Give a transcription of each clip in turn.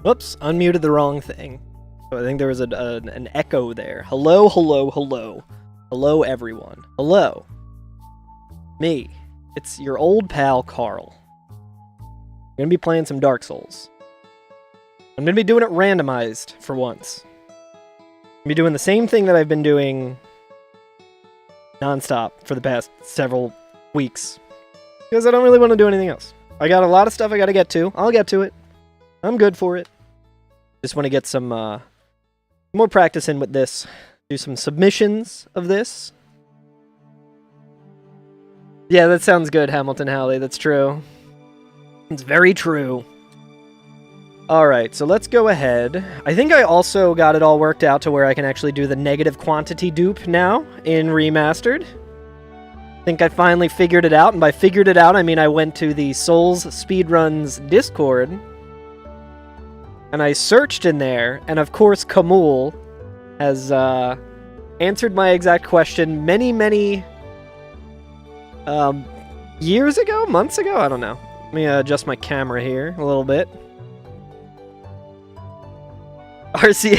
Whoops, unmuted the wrong thing. So I think there was an echo there. Hello, hello, hello. Hello, everyone. Hello. Me. It's your old pal, Carl. I'm gonna be playing some Dark Souls. I'm gonna be doing it randomized for once. I'm gonna be doing the same thing that I've been doing non-stop for the past several weeks. Because I don't really want to do anything else. I got a lot of stuff I gotta get to. I'll get to it. I'm good for it. Just want to get some more practice in with this. Do some submissions of this. Yeah, that sounds good, Hamilton Halley. That's true. It's very true. Alright, so let's go ahead. I think I also got it all worked out to where I can actually do the negative quantity dupe now in Remastered. I think I finally figured it out, and by figured it out, I mean I went to the Souls Speedruns Discord, and I searched in there, and of course Kamul has answered my exact question many, many years ago? Months ago? I don't know. Let me adjust my camera here a little bit. RC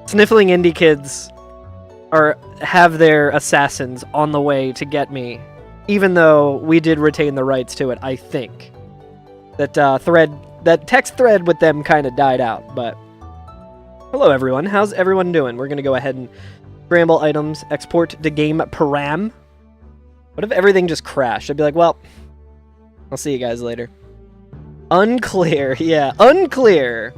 Sniffling Indie Kids have their assassins on the way to get me, even though we did retain the rights to it, I think. That text thread with them kind of died out, but... Hello everyone, how's everyone doing? We're gonna go ahead and scramble items, export to game param. What if everything just crashed? I'd be like, well, I'll see you guys later. Unclear, yeah, unclear!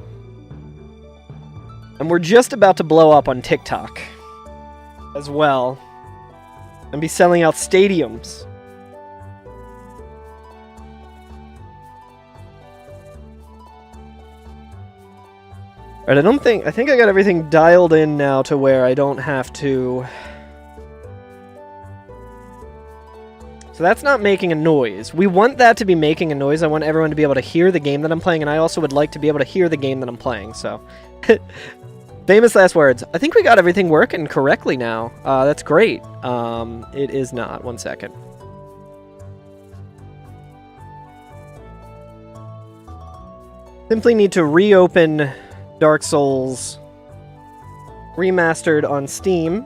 And we're just about to blow up on TikTok as well, and be selling out stadiums. Alright, I think I got everything dialed in now to where I don't have to... So that's not making a noise. We want that to be making a noise. I want everyone to be able to hear the game that I'm playing, and I also would like to be able to hear the game that I'm playing, so... Famous last words. I think we got everything working correctly now. That's great. It is not. 1 second. Simply need to reopen Dark Souls Remastered on Steam,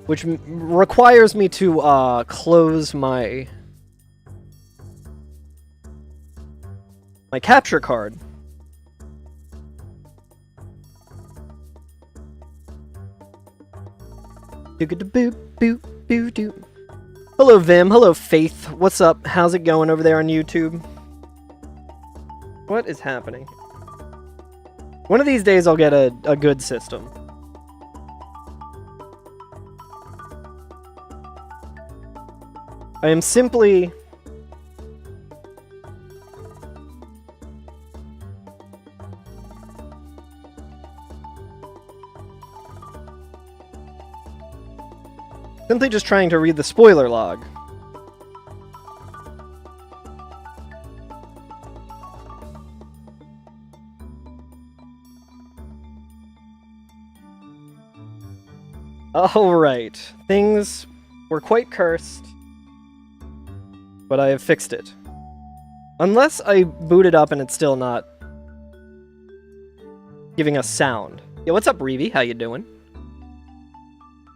which requires me to close my capture card. Hello Vim, hello Faith, what's up? How's it going over there on YouTube? What is happening? One of these days I'll get a good system. I am simply... simply just trying to read the spoiler log. Alright, things were quite cursed, but I have fixed it. Unless I boot it up and it's still not giving us sound. Yeah, what's up, Reevy? How you doing?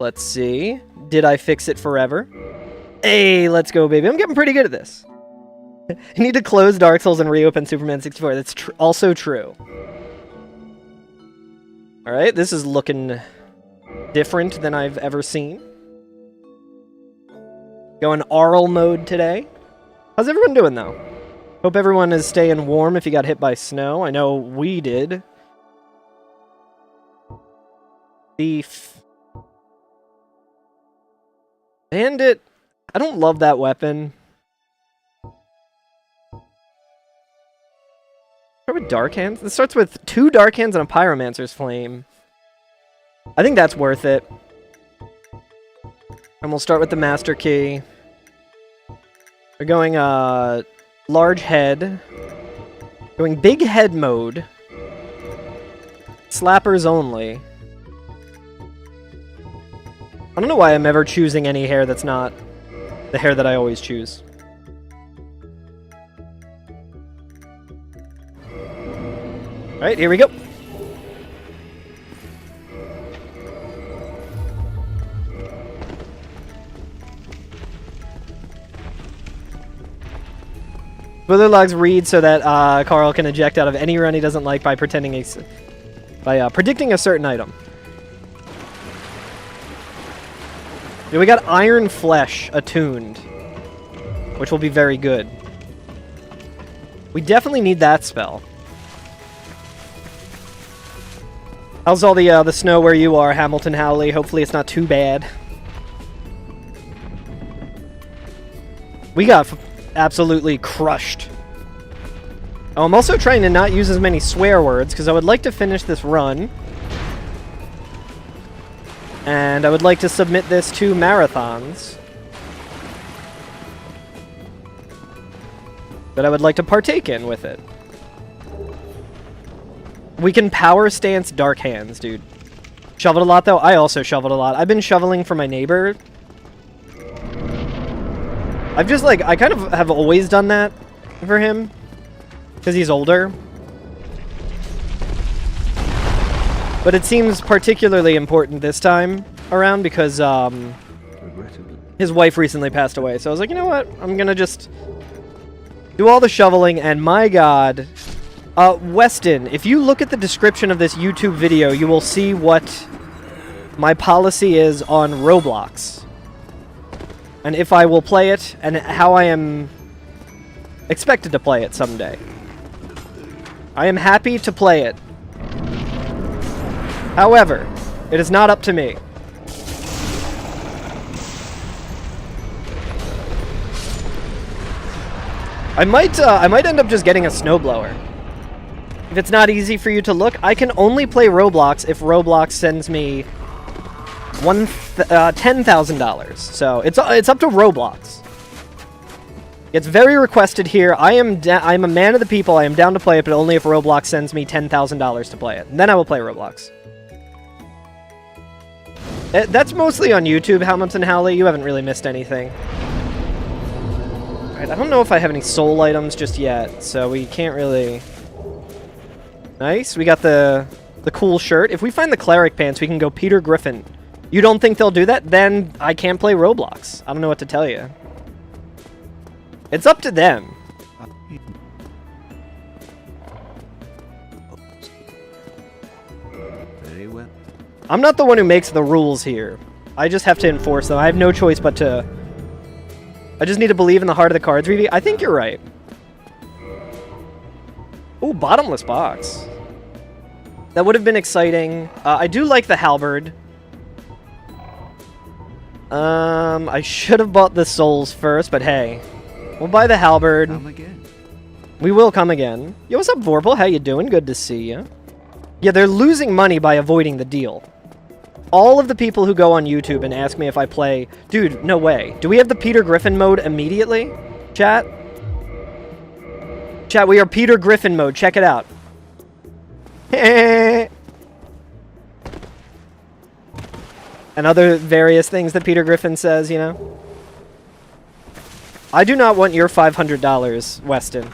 Let's see. Did I fix it forever? Hey, let's go, baby. I'm getting pretty good at this. I need to close Dark Souls and reopen Superman 64. That's also true. Alright, this is looking different than I've ever seen. Going Arl mode today. How's everyone doing, though? Hope everyone is staying warm if you got hit by snow. I know we did. Bandit. I don't love that weapon. Start with Dark Hands? This starts with 2 Dark Hands and a Pyromancer's Flame. I think that's worth it. And we'll start with the Master Key. We're going, large head. Going big head mode. Slappers only. I don't know why I'm ever choosing any hair that's not the hair that I always choose. Alright, here we go. Spoiler logs read so that Carl can eject out of any run he doesn't like by predicting a certain item. Yeah, we got Iron Flesh attuned, which will be very good. We definitely need that spell. How's all the snow where you are, Hamilton Howley? Hopefully it's not too bad. We got absolutely crushed. Oh, I'm also trying to not use as many swear words because I would like to finish this run. And I would like to submit this to marathons that I would like to partake in with it. We can power stance Dark Hands, dude. Shoveled a lot, though? I also shoveled a lot. I've been shoveling for my neighbor. I've just, like, I kind of have always done that for him. Because he's older. But it seems particularly important this time around because, his wife recently passed away. So I was like, you know what? I'm gonna just do all the shoveling, and my god. Weston, if you look at the description of this YouTube video, you will see what my policy is on Roblox. And if I will play it, and how I am expected to play it someday. I am happy to play it. However, it is not up to me. I might end up just getting a snowblower. If it's not easy for you to look, I can only play Roblox if Roblox sends me $10,000. So it's up to Roblox. It's very requested here. I'm a man of the people. I am down to play it, but only if Roblox sends me $10,000 to play it. And then I will play Roblox. That's mostly on YouTube, Hamilton Howley. You haven't really missed anything. Alright, I don't know if I have any soul items just yet, so we can't really... Nice, we got the cool shirt. If we find the cleric pants, we can go Peter Griffin. You don't think they'll do that? Then I can't play Roblox. I don't know what to tell you. It's up to them. Very well. I'm not the one who makes the rules here. I just have to enforce them. I have no choice but to... I just need to believe in the heart of the cards, Reevy. I think you're right. Ooh, bottomless box. That would have been exciting. I do like the halberd. I should have bought the souls first, but hey. We'll buy the halberd. Come again. We will come again. Yo, what's up, Vorpal? How you doing? Good to see you. Yeah, they're losing money by avoiding the deal. All of the people who go on YouTube and ask me if I play... Dude, no way. Do we have the Peter Griffin mode immediately? Chat? Chat, we are Peter Griffin mode. Check it out. And other various things that Peter Griffin says, you know? I do not want your $500, Weston.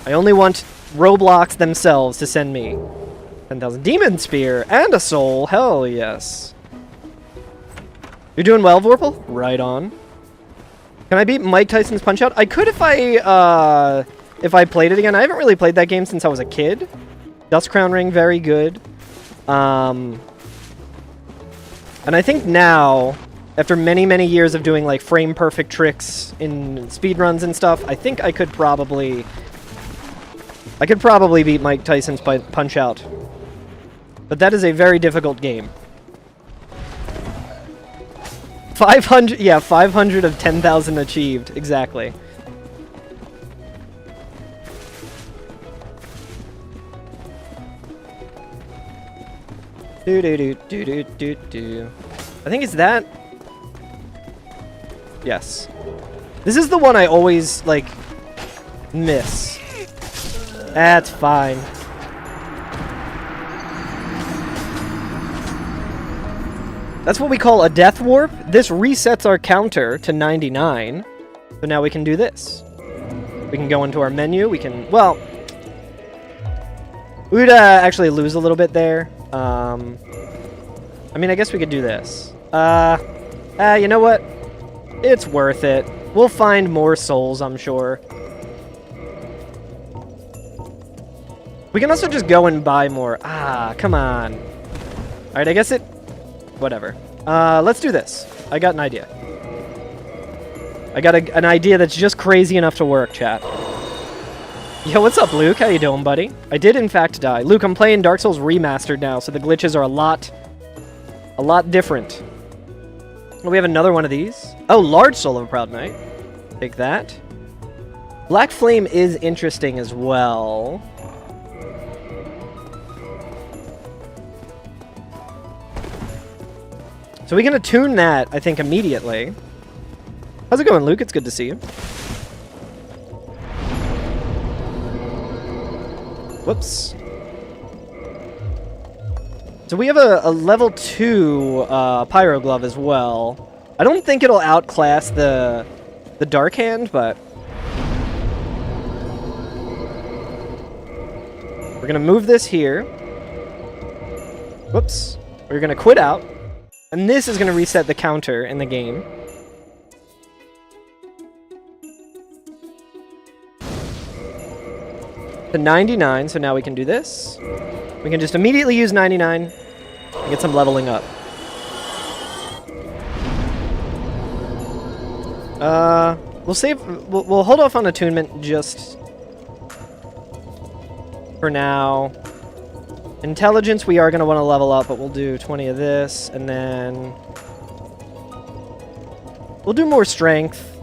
I only want Roblox themselves to send me 10,000 Demon Spear and a soul. Hell yes. You're doing well, Vorpal? Right on. Can I beat Mike Tyson's Punch-Out? I could if I played it again. I haven't really played that game since I was a kid. Dust Crown Ring, very good. And I think now, after many, many years of doing like frame-perfect tricks in speedruns and stuff, I think I could probably beat Mike Tyson's Punch-Out. But that is a very difficult game. 500, yeah, 500 of 10,000 achieved, exactly. Do. I think it's that. Yes. This is the one I always, like, miss. That's fine. That's what we call a death warp. This resets our counter to 99. So now we can do this. We can go into our menu. We can, well, we would actually lose a little bit there. I mean, I guess we could do this. You know what? It's worth it. We'll find more souls, I'm sure. We can also just go and buy more. Ah, come on. Alright, I guess it... Whatever. Let's do this. I got an idea. I got an idea that's just crazy enough to work, chat. Yo, what's up, Luke? How you doing, buddy? I did, in fact, die. Luke, I'm playing Dark Souls Remastered now, so the glitches are a lot different. Oh, we have another one of these. Oh, Large Soul of a Proud Knight. Take that. Black Flame is interesting as well. So we're going to tune that, I think, immediately. How's it going, Luke? It's good to see you. Whoops. So we have a level 2 Pyro Glove as well. I don't think it'll outclass the Dark Hand, but... We're going to move this here. Whoops. We're going to quit out. And this is going to reset the counter in the game. To 99, so now we can do this. We can just immediately use 99 and get some leveling up. We'll save... We'll hold off on attunement just... for now. Intelligence, we are going to want to level up, but we'll do 20 of this, and then... We'll do more strength,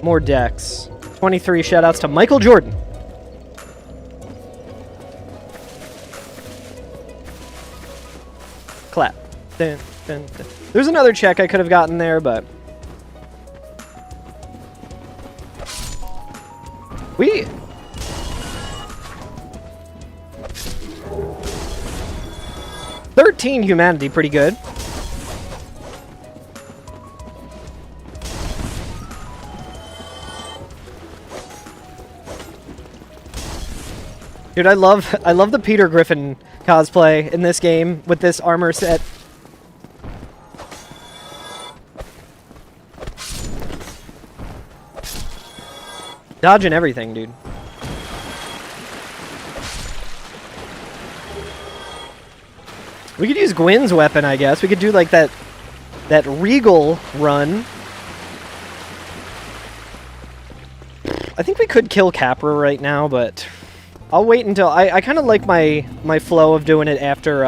more dex. 23 shoutouts to Michael Jordan. Clap. Dun, dun, dun. There's another check I could have gotten there, but... We... 13 humanity, pretty good. Dude, I love the Peter Griffin cosplay in this game with this armor set. Dodging everything, dude. We could use Gwyn's weapon, I guess. We could do like that Regal run. I think we could kill Capra right now, but I'll wait until... I kind of like my flow of doing it after...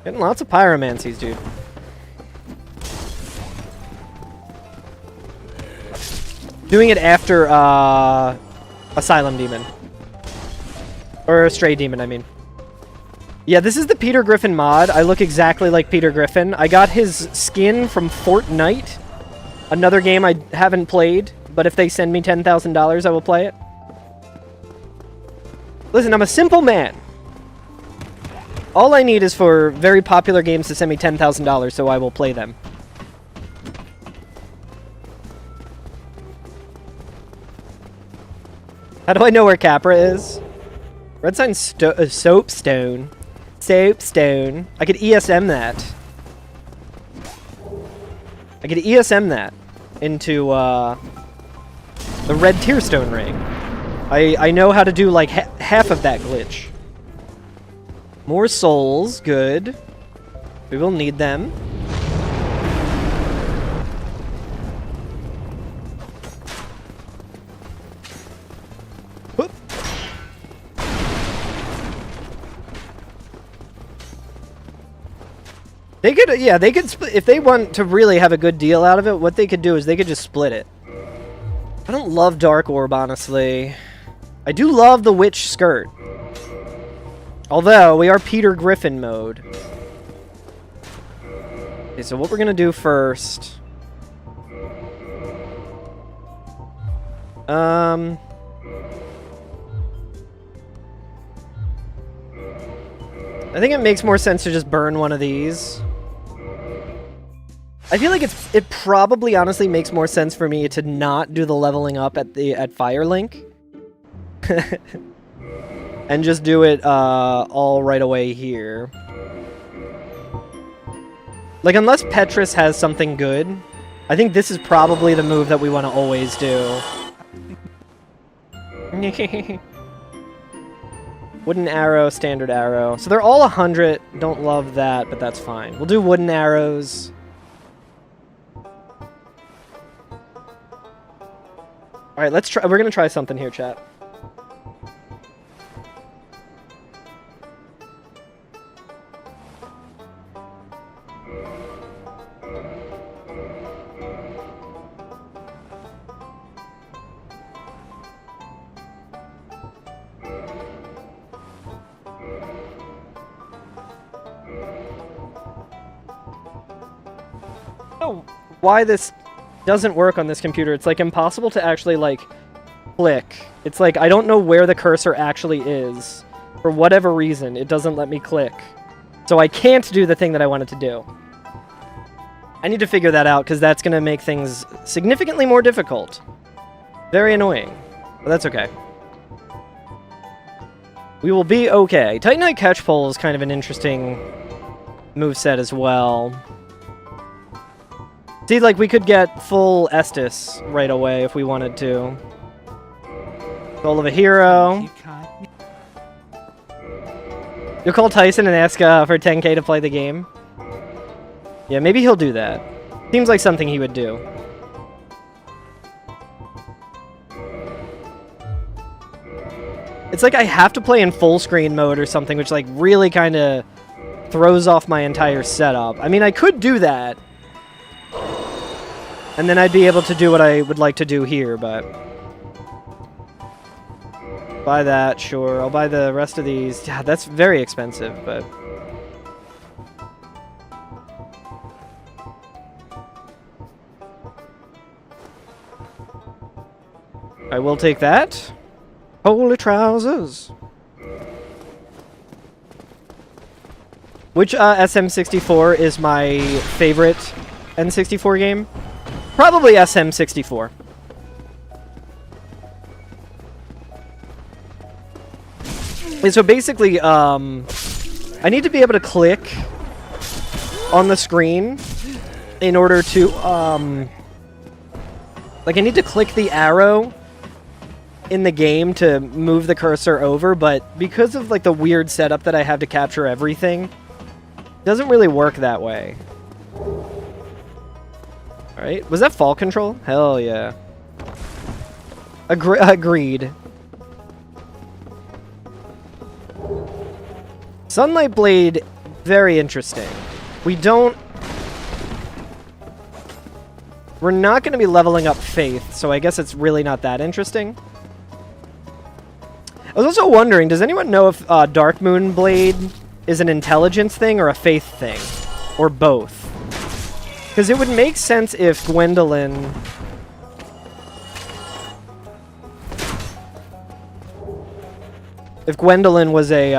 Getting lots of pyromancies, dude. Doing it after, Asylum Demon. Or Stray Demon, I mean. Yeah, this is the Peter Griffin mod. I look exactly like Peter Griffin. I got his skin from Fortnite. Another game I haven't played, but if they send me $10,000, I will play it. Listen, I'm a simple man. All I need is for very popular games to send me $10,000, so I will play them. How do I know where Capra is? Red sign soapstone. Soapstone. I could ESM that. I could ESM that into the red tearstone ring. I know how to do like half of that glitch. More souls, good. We will need them. Whoop. They could, yeah, they could split, if they want to really have a good deal out of it, what they could do is they could just split it. I don't love Dark Orb, honestly. I do love the Witch Skirt. Although, we are Peter Griffin mode. Okay, so what we're gonna do first... I think it makes more sense to just burn one of these. I feel like it probably honestly makes more sense for me to not do the leveling up at Firelink. And just do it all right away here. Like, unless Petrus has something good, I think this is probably the move that we want to always do. Wooden arrow, standard arrow. So they're all 100. Don't love that, but that's fine. We'll do wooden arrows. Alright, let's try. We're gonna try something here, chat. Why this doesn't work on this computer. It's like impossible to actually like click. It's like I don't know where the cursor actually is. For whatever reason, it doesn't let me click. So I can't do the thing that I wanted to do. I need to figure that out because that's going to make things significantly more difficult. Very annoying. But that's okay. We will be okay. Titanite catch pole is kind of an interesting moveset as well. See, like, we could get full Estus right away if we wanted to. Soul of a hero. You'll call Tyson and ask for 10k to play the game? Yeah, maybe he'll do that. Seems like something he would do. It's like I have to play in full screen mode or something, which, like, really kind of throws off my entire setup. I mean, I could do that. And then I'd be able to do what I would like to do here, but... Buy that, sure. I'll buy the rest of these. Yeah, that's very expensive, but... I will take that. Holy trousers. Which SM64 is my favorite N64 game? Probably SM64. And so basically, I need to be able to click on the screen in order to, like, I need to click the arrow in the game to move the cursor over, but because of, like, the weird setup that I have to capture everything, it doesn't really work that way. Alright, was that fall control? Hell yeah. Agreed. Sunlight Blade, very interesting. We're not going to be leveling up Faith, so I guess it's really not that interesting. I was also wondering, does anyone know if Dark Moon Blade is an intelligence thing or a faith thing? Or both? Because it would make sense if Gwendolyn... If Gwendolyn was a,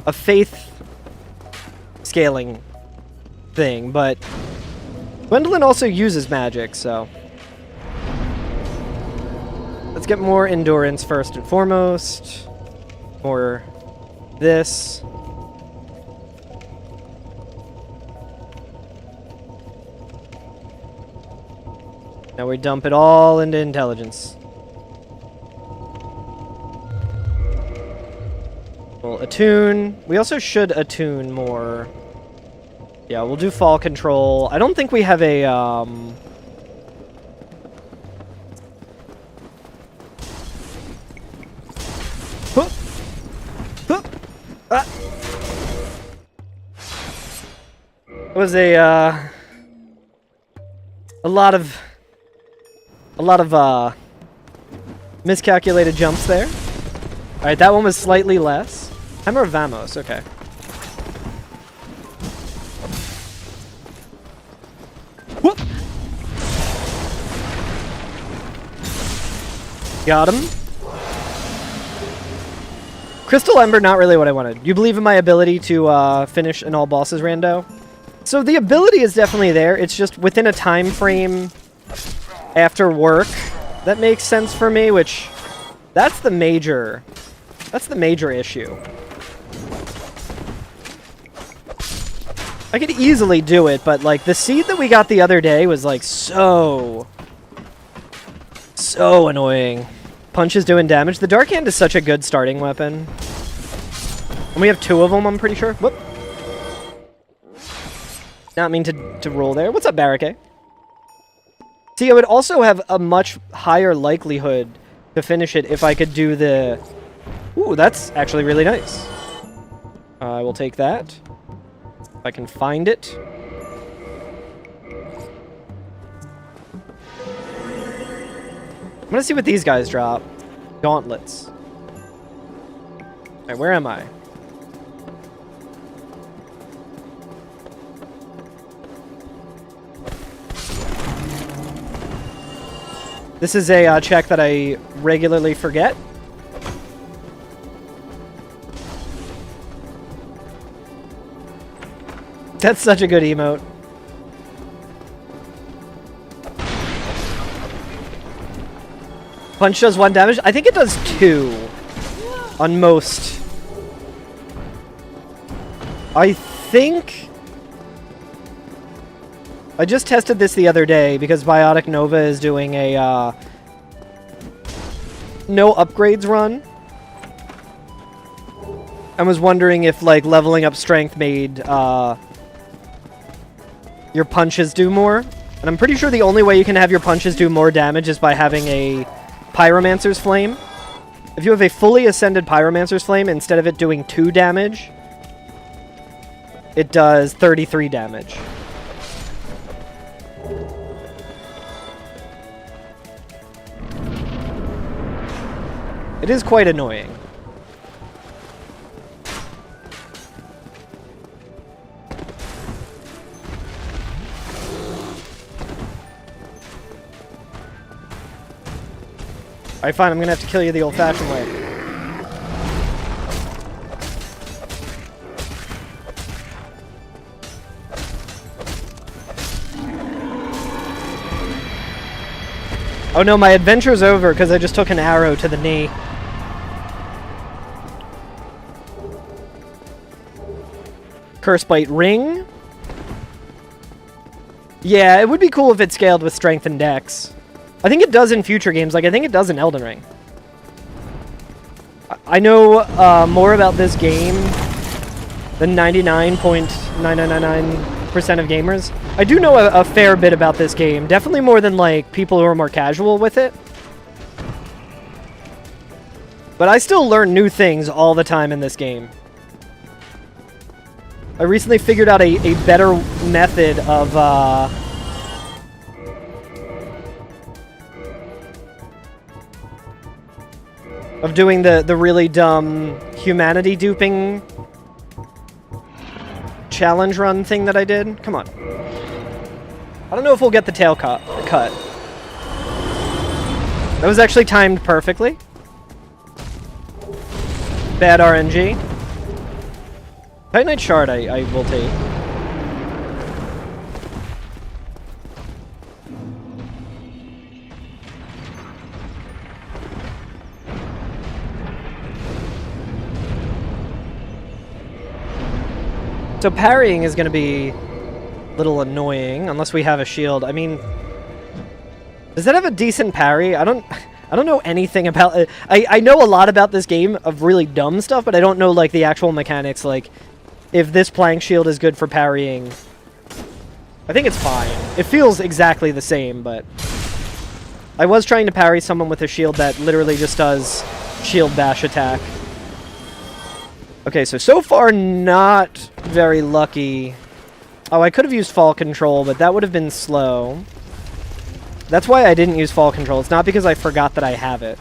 a faith scaling thing, but Gwendolyn also uses magic, so... Let's get more endurance first and foremost. More this. Now we dump it all into intelligence. We'll attune. We also should attune more. Yeah, we'll do fall control. I don't think we have a, It was a lot of miscalculated jumps there. Alright, that one was slightly less. Hammer of Vamos, okay. Whoop! Got him. Crystal Ember, not really what I wanted. You believe in my ability to finish in all bosses, Rando? So the ability is definitely there. It's just within a time frame after work. That makes sense for me, which that's the major issue. I could easily do it, but like the seed that we got the other day was like so annoying. Punches doing damage. The Dark Hand is such a good starting weapon. And we have 2 of them, I'm pretty sure. Whoop. Not mean to roll there. What's up, Barricade? See, I would also have a much higher likelihood to finish it if I could do the... Ooh, that's actually really nice. I will take that. If I can find it. I'm gonna see what these guys drop. Gauntlets. Alright, where am I? This is a check that I regularly forget. That's such a good emote. Punch does 1 damage. I think it does 2 on most. I think... I just tested this the other day because Biotic Nova is doing a no upgrades run. I was wondering if like leveling up strength made your punches do more. And I'm pretty sure the only way you can have your punches do more damage is by having a Pyromancer's Flame. If you have a fully ascended Pyromancer's Flame, instead of it doing 2 damage, it does 33 damage. It is quite annoying. Alright, fine, I'm gonna have to kill you the old-fashioned way. Oh no, my adventure's over because I just took an arrow to the knee. Cursebite Ring. Yeah, it would be cool if it scaled with Strength and Dex. I think it does in future games, like I think it does in Elden Ring. I know more about this game than 99.9999% of gamers. I do know a fair bit about this game, definitely more than like people who are more casual with it. But I still learn new things all the time in this game. I recently figured out a better method of doing the really dumb humanity duping challenge run thing that I did. Come on. I don't know if we'll get the tail cut. That was actually timed perfectly. Bad RNG. Titanite Shard I will take. So parrying is going to be a little annoying unless we have a shield. I mean, does that have a decent parry? I don't know anything about it. I know a lot about this game of really dumb stuff, but I don't know like the actual mechanics, like if this plank shield is good for parrying. I think it's fine. It feels exactly the same, but I was trying to parry someone with a shield that literally just does shield bash attack. Okay, so far not very lucky. Oh, I could have used fall control, but that would have been slow. That's why I didn't use fall control. It's not because I forgot that I have it.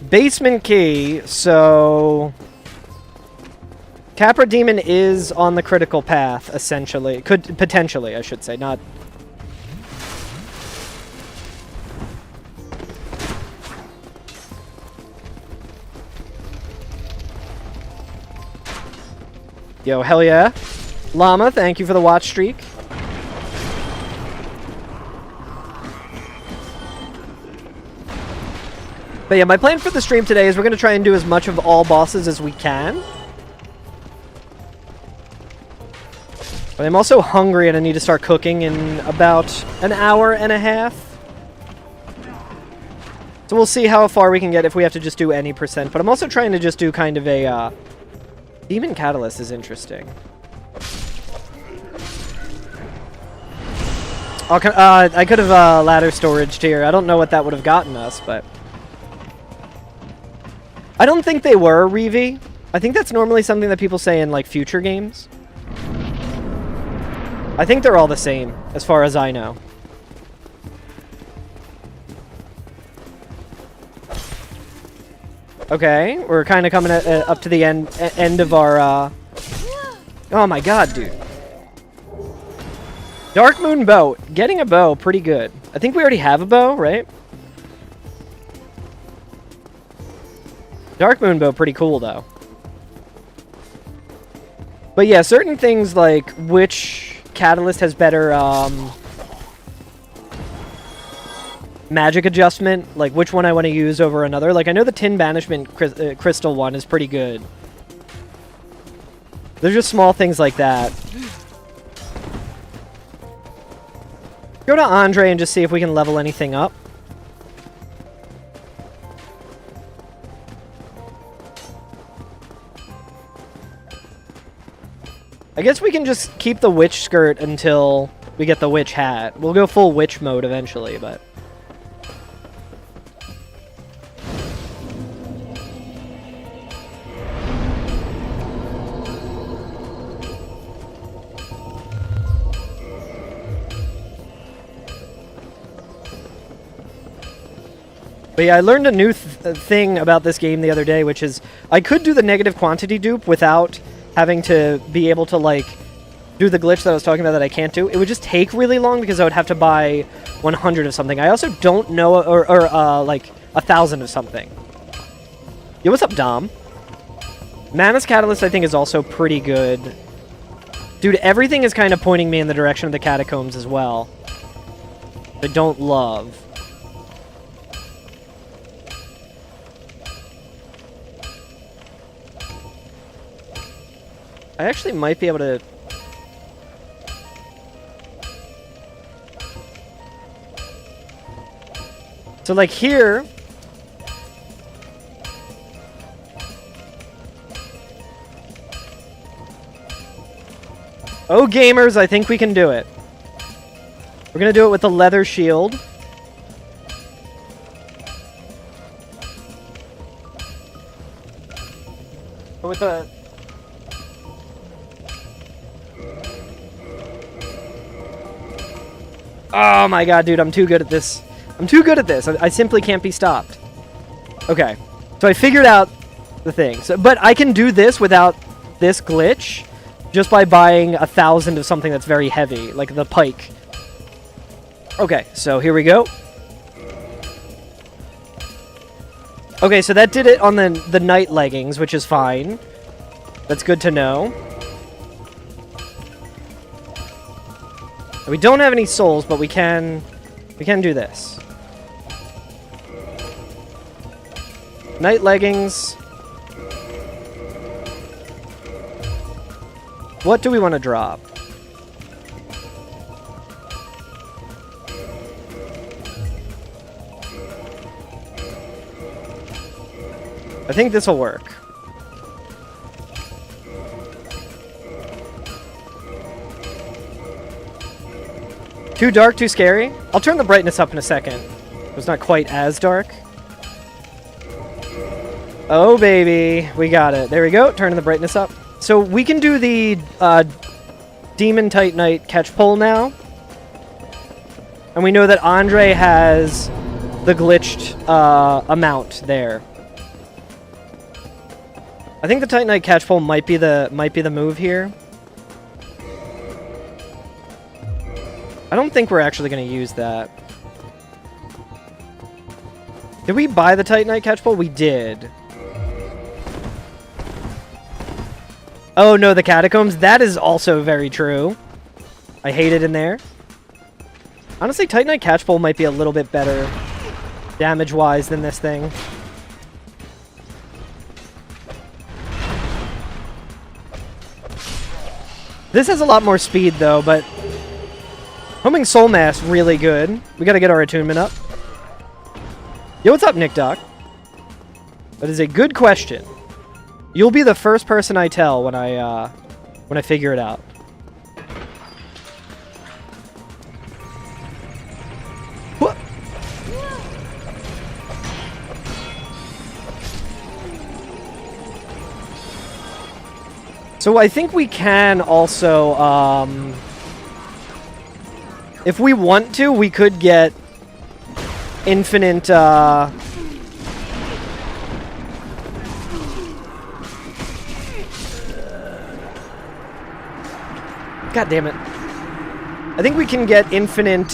Basement key, so... Capra Demon is on the critical path, essentially. Could, potentially, I should say, not... Yo, hell yeah. Llama, thank you for the watch streak. But yeah, my plan for the stream today is we're going to try and do as much of all bosses as we can. But I'm also hungry and I need to start cooking in about an hour and a half. So we'll see how far we can get if we have to just do any percent. But I'm also trying to just do kind of a... Demon Catalyst is interesting. I could have ladder storaged here. I don't know what that would have gotten us, but... I don't think they were Reeve. I think that's normally something that people say in, like, future games. I think they're all the same, as far as I know. Okay, we're kind of coming up to the end of our, Oh my god, dude. Dark Moon Bow. Getting a bow, pretty good. I think we already have a bow, right? Dark Moon Bow, pretty cool, though. But yeah, certain things like which catalyst has better magic adjustment, like which one I want to use over another. Like I know the Tin Banishment crystal one is pretty good. There's just small things like that. Go to Andre and just see if we can level anything up. I guess we can just keep the witch skirt until we get the witch hat. We'll go full witch mode eventually, but... But yeah, I learned a new thing about this game the other day, which is I could do the negative quantity dupe without having to be able to, like, do the glitch that I was talking about that I can't do. It would just take really long because I would have to buy 100 of something. I also don't know, or like, 1,000 of something. Yo, what's up, Dom? Mana's Catalyst, I think, is also pretty good. Dude, everything is kind of pointing me in the direction of the catacombs as well. I don't love. I actually might be able to... So, like, here... Oh, gamers, I think we can do it. We're gonna do it with the leather shield. With the... Oh my god, dude, I'm too good at this. I'm too good at this. I simply can't be stopped. Okay. So I figured out the thing. So, but I can do this without this glitch just by buying 1,000 of something that's very heavy, like the pike. Okay, so here we go. Okay, so that did it on the night leggings, which is fine. That's good to know. We don't have any souls, but we can do this. Night leggings. What do we want to drop? I think this will work. Too dark, too scary? I'll turn the brightness up in a second. It's not quite as dark. Oh, baby. We got it. There we go. Turning the brightness up. So we can do the Demon Titanite catch pole now. And we know that Andre has the glitched amount there. I think the Titanite catch pole might be the move here. I don't think we're actually going to use that. Did we buy the Titanite catch pole? We did. Oh, no, the catacombs. That is also very true. I hate it in there. Honestly, Titanite Catchpole might be a little bit better damage-wise than this thing. This has a lot more speed, though, but Homing Soul Mass, really good. We gotta get our attunement up. Yo, what's up, Nick Doc? That is a good question. You'll be the first person I tell when I figure it out. What? So I think we can also, if we want to, we could get infinite, God damn it. I think we can get infinite,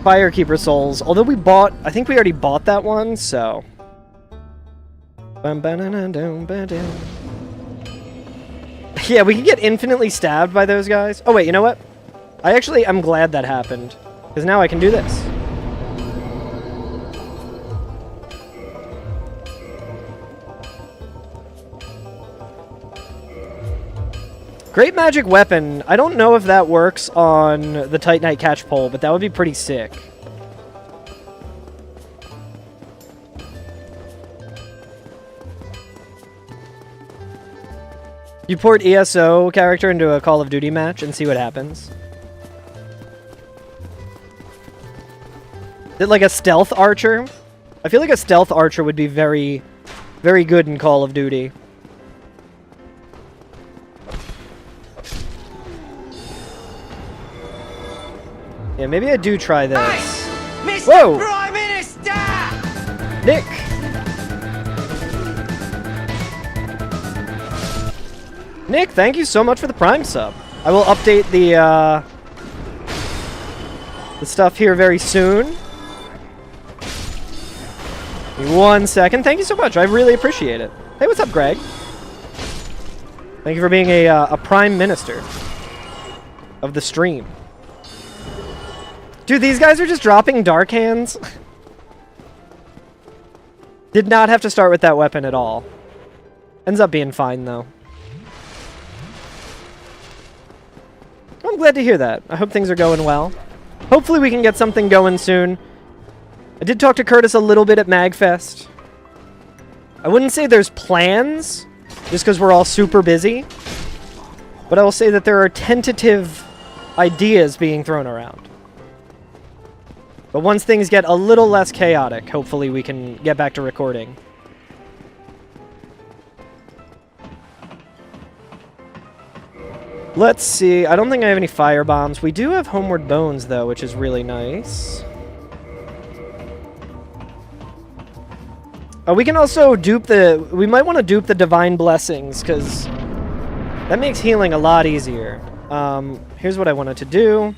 Firekeeper souls. Although I think we already bought that one, so. Yeah, we can get infinitely stabbed by those guys. Oh, wait, you know what? I'm glad that happened. Because now I can do this. Great magic weapon. I don't know if that works on the Titanite Catchpole, but that would be pretty sick. You port ESO character into a Call of Duty match and see what happens. Is it like a stealth archer? I feel like a stealth archer would be very, very good in Call of Duty. Yeah, maybe I do try this. Mr. Whoa! Prime Minister! Nick! Nick, thank you so much for the Prime sub. I will update the stuff here very soon. Give me 1 second. Thank you so much. I really appreciate it. Hey, what's up, Greg? Thank you for being a Prime Minister of the stream. Dude, these guys are just dropping Dark Hands. Did not have to start with that weapon at all. Ends up being fine, though. I'm glad to hear that. I hope things are going well. Hopefully we can get something going soon. I did talk to Curtis a little bit at MagFest. I wouldn't say there's plans, just because we're all super busy. But I will say that there are tentative ideas being thrown around. But once things get a little less chaotic, hopefully we can get back to recording. Let's see. I don't think I have any fire bombs. We do have Homeward Bones, though, which is really nice. We can also dupe the... We might want to dupe the Divine Blessings, because that makes healing a lot easier. Here's what I wanted to do.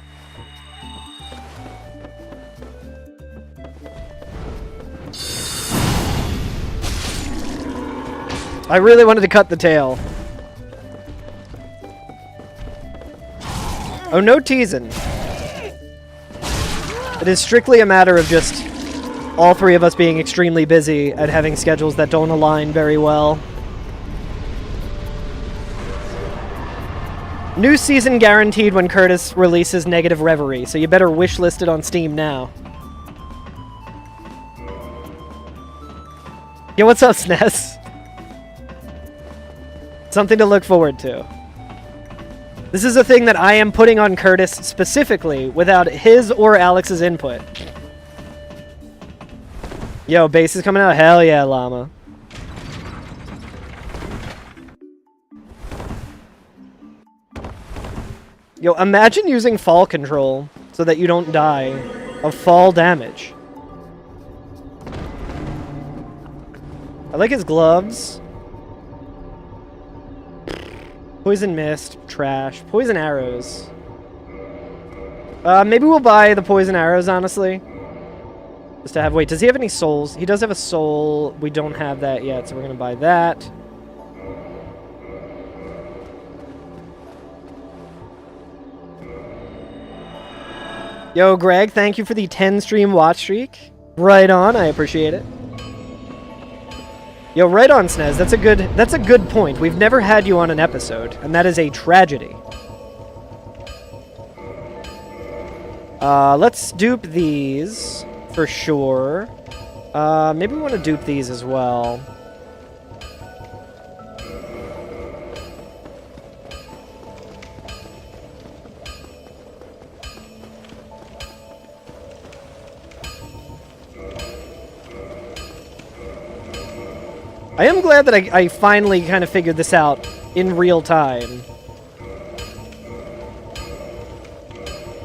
I really wanted to cut the tail. Oh, no teasing. It is strictly a matter of just all three of us being extremely busy and having schedules that don't align very well. New season guaranteed when Curtis releases Negative Reverie, so you better wishlist it on Steam now. Yo, what's up, SNES? Something to look forward to. This is a thing that I am putting on Curtis specifically without his or Alex's input. Yo, base is coming out. Hell yeah, llama. Yo, imagine using fall control so that you don't die of fall damage. I like his gloves. Poison Mist, trash. Poison Arrows. Maybe we'll buy the Poison Arrows, honestly. Just to have... Wait, does he have any souls? He does have a soul. We don't have that yet, so we're going to buy that. Yo, Greg, thank you for the 10 stream watch streak. Right on, I appreciate it. Yo, right on, Snez. That's a good point. We've never had you on an episode, and that is a tragedy. Let's dupe these for sure. Maybe we want to dupe these as well. I am glad that I finally kind of figured this out in real time.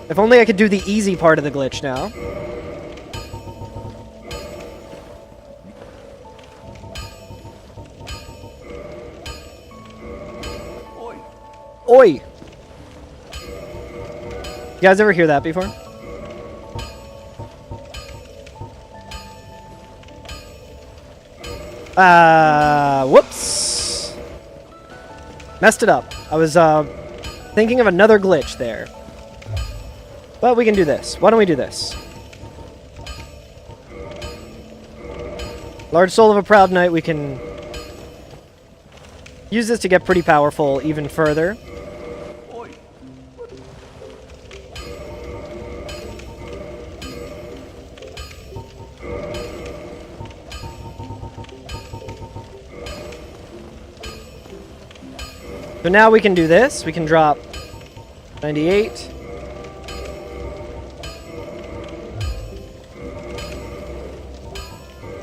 If only I could do the easy part of the glitch now. Oi. Oi! You guys ever hear that before? Whoops. Messed it up. I was, thinking of another glitch there. But we can do this. Why don't we do this? Large Soul of a Proud Knight, we can use this to get pretty powerful even further. Oi. So now we can do this. We can drop 98.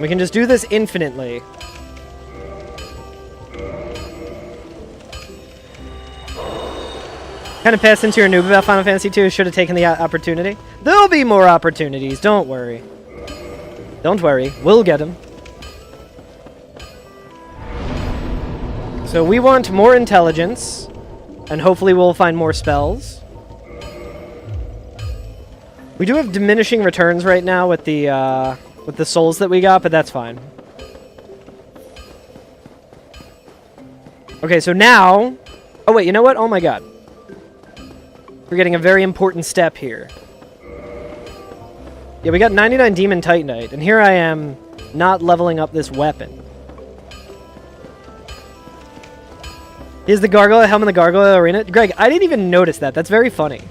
We can just do this infinitely. Kind of passed into your noob about Final Fantasy II. Should have taken the opportunity. There'll be more opportunities. Don't worry. Don't worry. We'll get them. So we want more intelligence, and hopefully we'll find more spells. We do have diminishing returns right now with the souls that we got, but that's fine. Okay, so now... Oh, wait, you know what? Oh, my God. We're getting a very important step here. Yeah, we got 99 Demon Titanite, and here I am not leveling up this weapon. Is the Gargoyle Helm in the Gargoyle Arena? Greg, I didn't even notice that. That's very funny.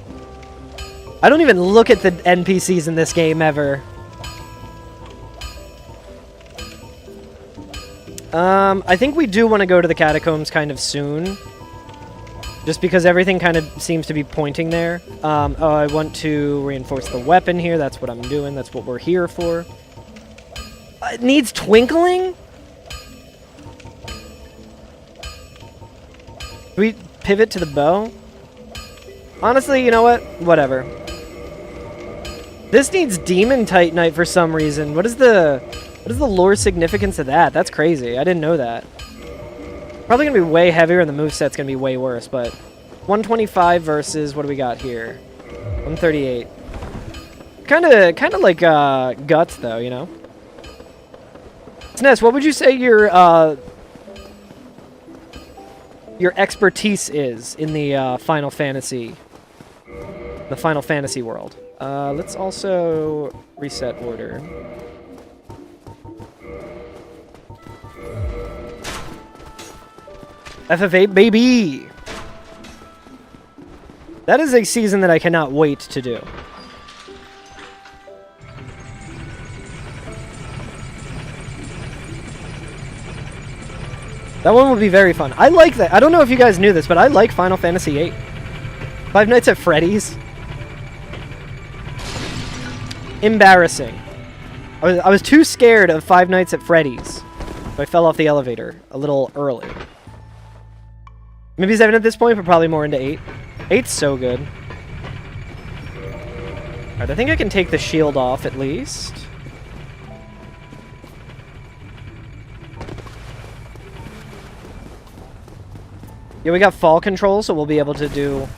I don't even look at the NPCs in this game ever. I think we do want to go to the catacombs kind of soon. Just because everything kind of seems to be pointing there. Oh, I want to reinforce the weapon here. That's what I'm doing. That's what we're here for. It needs twinkling? Do we pivot to the bow? Honestly, you know what? Whatever. This needs Demon Titanite for some reason. What is the lore significance of that? That's crazy. I didn't know that. Probably gonna be way heavier and the moveset's gonna be way worse, but 125 versus what do we got here? 138. Kinda like guts though, you know? Sness, what would you say your expertise is in the Final Fantasy world? Let's also reset order. FF8, baby! That is a season that I cannot wait to do. That one will be very fun. I like that. I don't know if you guys knew this, but I like Final Fantasy VIII. Five Nights at Freddy's. Embarrassing. I was too scared of Five Nights at Freddy's, so I fell off the elevator a little early. Maybe 7 at this point, but probably more into 8. 8's so good. Alright, I think I can take the shield off at least. Yeah, we got fall control, so we'll be able to do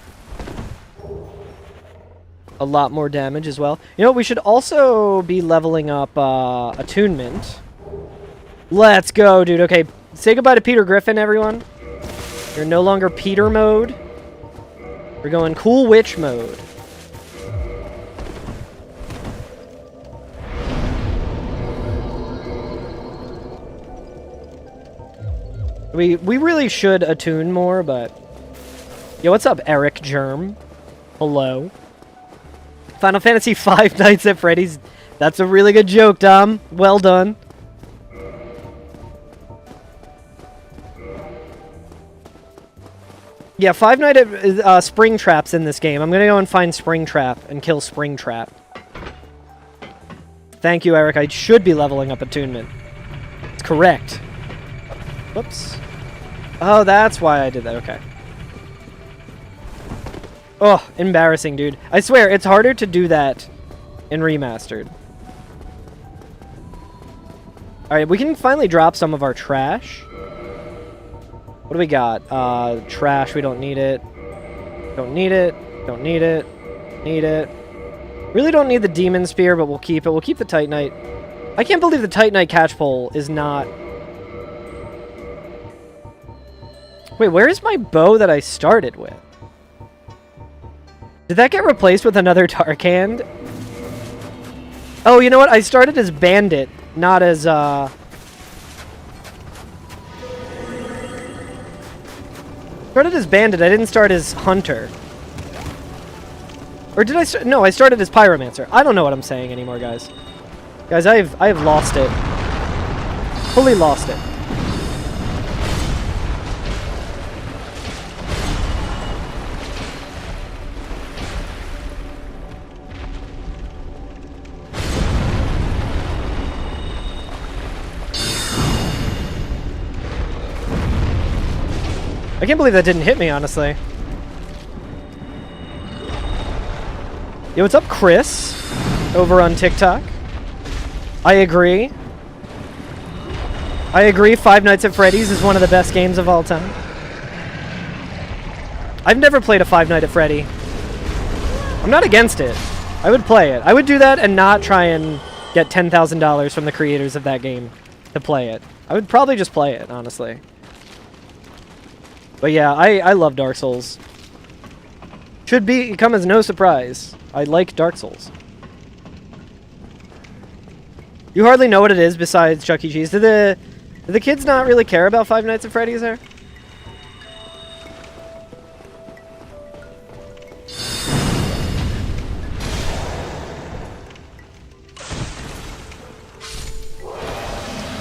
a lot more damage as well. You know, we should also be leveling up attunement. Let's go, dude. Okay, say goodbye to Peter Griffin, everyone. You're no longer Peter mode. We're going cool witch mode. We really should attune more, but... Yo, what's up, Eric Germ? Hello. Final Fantasy V Nights at Freddy's. That's a really good joke, Dom. Well done. Yeah, Five Nights at Springtrap's in this game. I'm gonna go and find Springtrap and kill Springtrap. Thank you, Eric. I should be leveling up attunement. It's correct. Whoops. Oh, that's why I did that. Okay. Oh, embarrassing, dude. I swear, it's harder to do that in Remastered. Alright, we can finally drop some of our trash. What do we got? Trash, we don't need it. Don't need it. Don't need it. Need it. Really don't need the Demon Spear, but we'll keep it. We'll keep the Titanite. I can't believe the Titanite catchpole is not... Wait, where is my bow that I started with? Did that get replaced with another Dark Hand? Oh, you know what? I started as Bandit, not as, Started as Bandit, I didn't start as Hunter. Or did I start? No, I started as Pyromancer. I don't know what I'm saying anymore, guys. Guys, I have lost it. Fully lost it. I can't believe that didn't hit me, honestly. Yo, what's up, Chris? Over on TikTok. I agree. I agree, Five Nights at Freddy's is one of the best games of all time. I've never played a Five Nights at Freddy. I'm not against it. I would play it. I would do that and not try and get $10,000 from the creators of that game to play it. I would probably just play it, honestly. But yeah, I love Dark Souls. Should come as no surprise. I like Dark Souls. You hardly know what it is besides Chuck E. Cheese. Do the kids not really care about Five Nights at Freddy's there?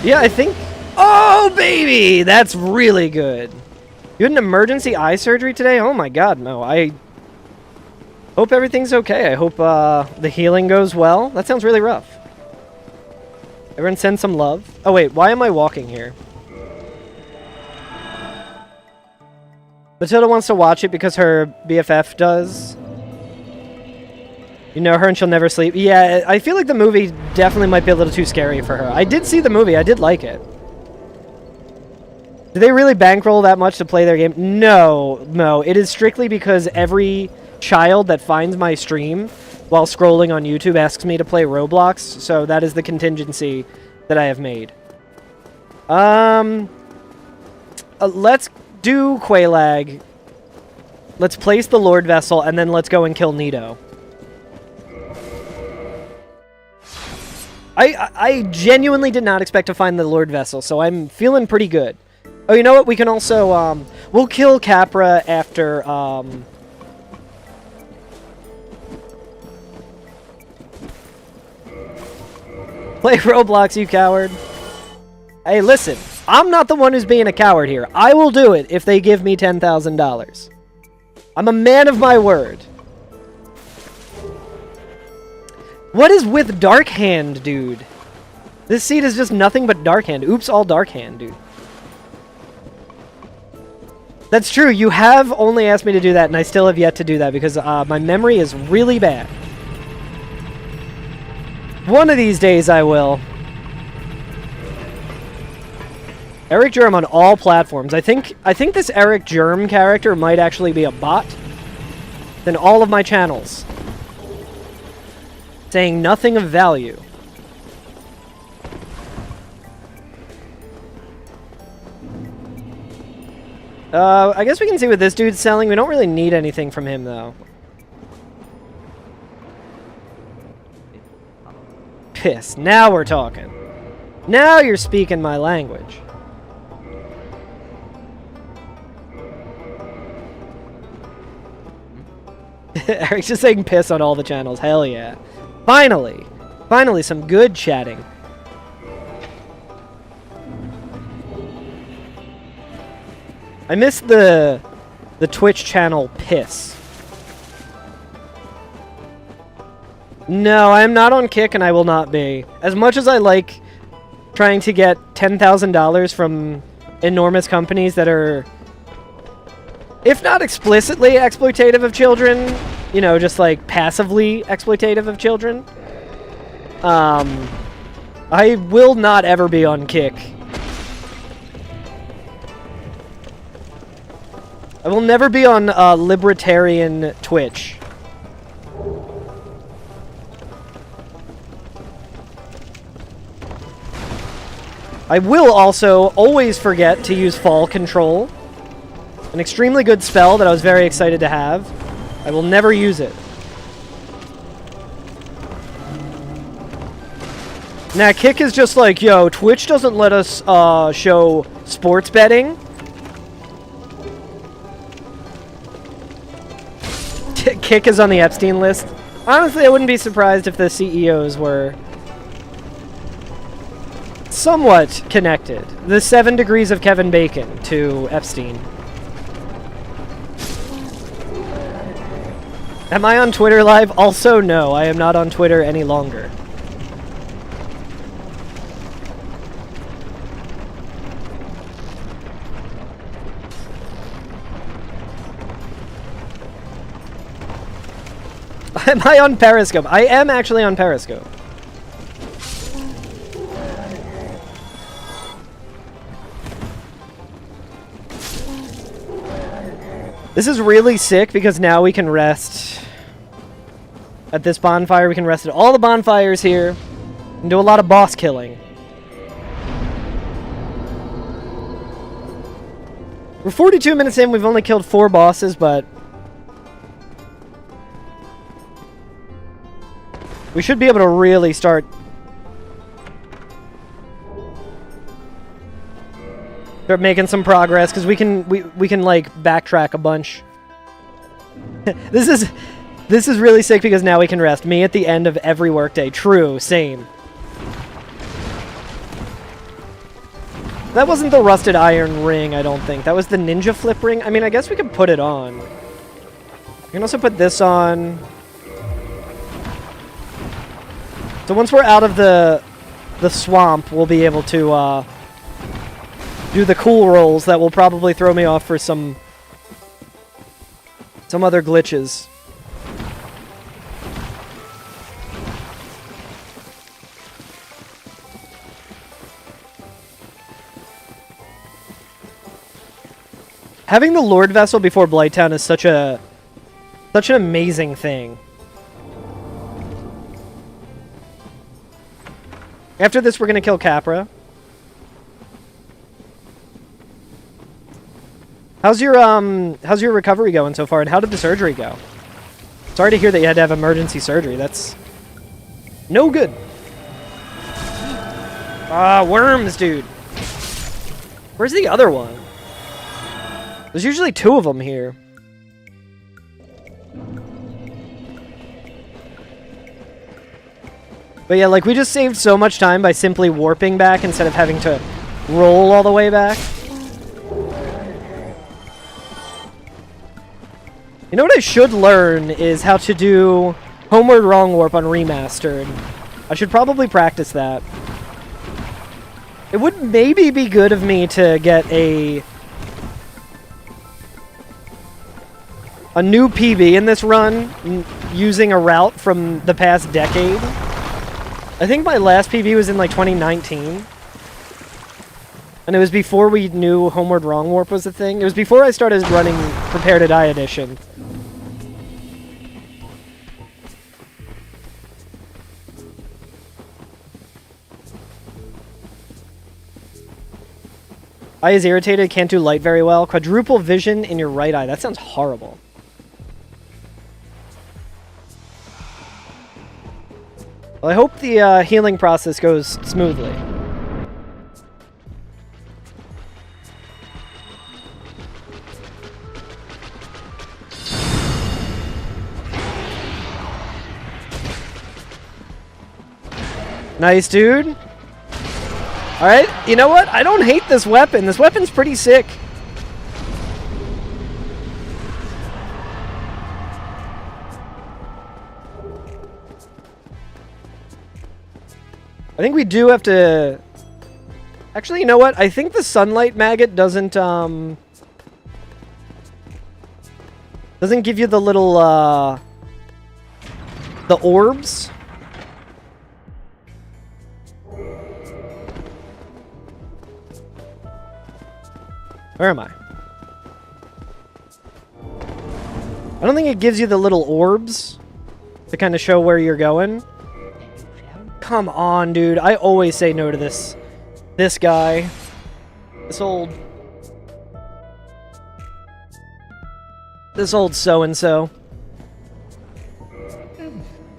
Yeah, I think... Oh, baby! That's really good. You had an emergency eye surgery today? Oh my god, no. I hope everything's okay. I hope the healing goes well. That sounds really rough. Everyone send some love. Oh wait, why am I walking here? Matilda wants to watch it because her BFF does. You know her and she'll never sleep. Yeah, I feel like the movie definitely might be a little too scary for her. I did see the movie. I did like it. Do they really bankroll that much to play their game? No, no. It is strictly because every child that finds my stream while scrolling on YouTube asks me to play Roblox, so that is the contingency that I have made. Let's do Quaylag. Let's place the Lord Vessel, and then let's go and kill Nito. I genuinely did not expect to find the Lord Vessel, so I'm feeling pretty good. Oh, you know what? We can also, we'll kill Capra after, Play Roblox, you coward. Hey, listen. I'm not the one who's being a coward here. I will do it if they give me $10,000. I'm a man of my word. What is with Dark Hand, dude? This seat is just nothing but Dark Hand. Oops, all Dark Hand, dude. That's true. You have only asked me to do that, and I still have yet to do that because my memory is really bad. One of these days I will. Eric Germ on all platforms. I think this Eric Germ character might actually be a bot in all of my channels. Saying nothing of value. I guess we can see what this dude's selling. We don't really need anything from him, though. Piss. Now we're talking. Now you're speaking my language. Eric's just saying piss on all the channels. Hell yeah. Finally. Finally, some good chatting. I missed the Twitch channel piss. No, I am not on Kick and I will not be. As much as I like trying to get $10,000 from enormous companies that are, if not explicitly exploitative of children, you know, just like passively exploitative of children, I will not ever be on Kick. I will never be on libertarian Twitch. I will also always forget to use Fall Control. An extremely good spell that I was very excited to have. I will never use it. Now, Kick is just like, yo, Twitch doesn't let us show sports betting. Kick is on the Epstein list. Honestly, I wouldn't be surprised if the CEOs were somewhat connected. The 7 degrees of Kevin Bacon to Epstein. Am I on Twitter live? Also, no, I am not on Twitter any longer. Am I on Periscope? I am actually on Periscope. This is really sick because now we can rest at this bonfire. We can rest at all the bonfires here and do a lot of boss killing. We're 42 minutes in. We've only killed 4 bosses, but we should be able to really start making some progress, because we can like backtrack a bunch. This is really sick because now we can rest. Me at the end of every workday. True, same. That wasn't the rusted iron ring, I don't think. That was the ninja flip ring. I mean, I guess we could put it on. We can also put this on. So once we're out of the swamp, we'll be able to do the cool rolls that will probably throw me off for some other glitches. Having the Lord Vessel before Blighttown is such an amazing thing. After this, we're gonna kill Capra. How's your recovery going so far, and how did the surgery go? Sorry to hear that you had to have emergency surgery. That's no good. Ah, worms, dude. Where's the other one? There's usually 2 of them here. But yeah, like, we just saved so much time by simply warping back instead of having to roll all the way back. You know what I should learn is how to do Homeward Wrong Warp on Remastered. I should probably practice that. It would maybe be good of me to get a new PB in this run using a route from the past decade. I think my last PB was in like 2019. And it was before we knew Homeward Wrong Warp was a thing. It was before I started running Prepare to Die Edition. Eye is irritated, can't do light very well. Quadruple vision in your right eye. That sounds horrible. Well, I hope the healing process goes smoothly. Nice, dude. Alright, you know what? I don't hate this weapon. This weapon's pretty sick. I think we do have to... Actually, you know what? I think the sunlight maggot doesn't give you the little, the orbs. Where am I? I don't think it gives you the little orbs to kind of show where you're going. Come on, dude. I always say no to this guy. This old so-and-so.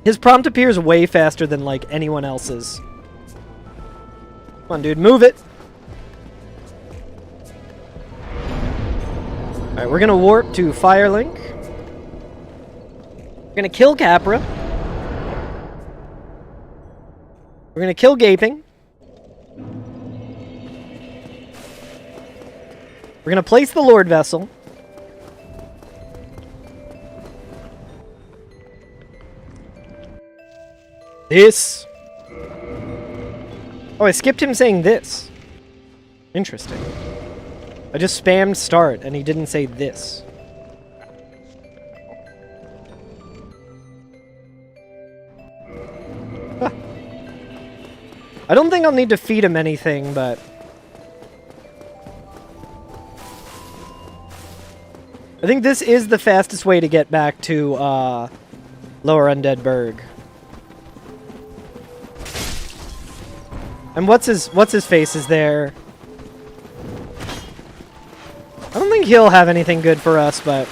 His prompt appears way faster than, like, anyone else's. Come on, dude. Move it. Alright, we're gonna warp to Firelink. We're gonna kill Capra. We're gonna kill Gaping. We're gonna place the Lord Vessel. This. Oh, I skipped him saying this. Interesting. I just spammed start and he didn't say this. Huh. I don't think I'll need to feed him anything, but... I think this is the fastest way to get back to, Lower Undead Berg. And what's his face is there. I don't think he'll have anything good for us, but...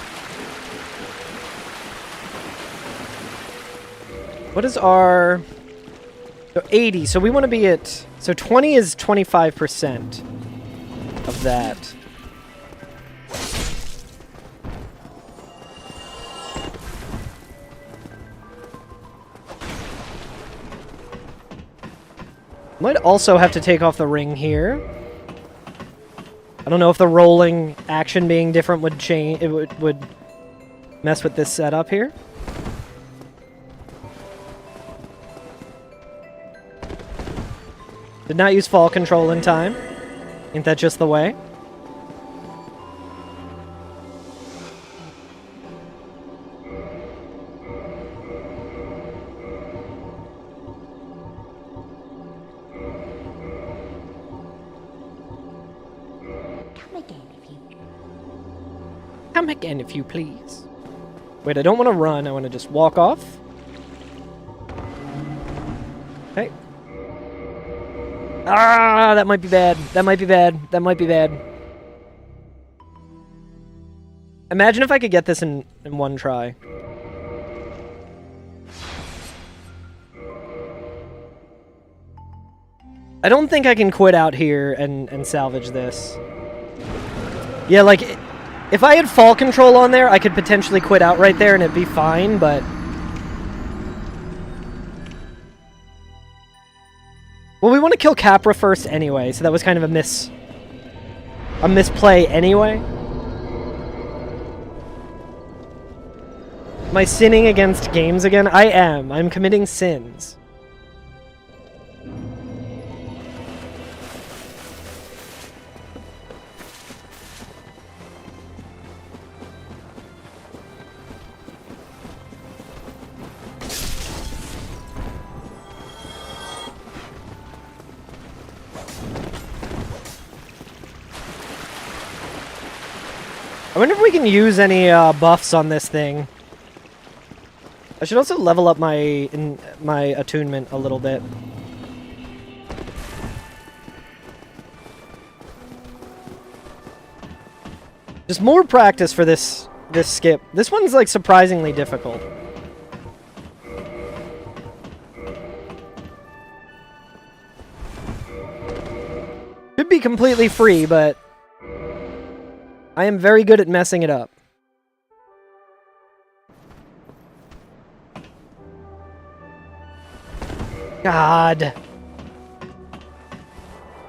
What is our... So 80, so we want to be at... So 20 is 25% of that. Might also have to take off the ring here. I don't know if the rolling action being different would change. It would mess with this setup here. Did not use fall control in time. Ain't that just the way? Come again if you please. Wait, I don't want to run. I want to just walk off. Okay. Ah, that might be bad. That might be bad. That might be bad. Imagine if I could get this in one try. I don't think I can quit out here and salvage this. Yeah, like... If I had fall control on there, I could potentially quit out right there and it'd be fine, but... Well, we want to kill Capra first anyway, so that was kind of a misplay anyway. Am I sinning against games again? I am. I'm committing sins. I wonder if we can use any buffs on this thing. I should also level up my attunement a little bit. Just more practice for this skip. This one's like surprisingly difficult. Should be completely free, but I am very good at messing it up. God.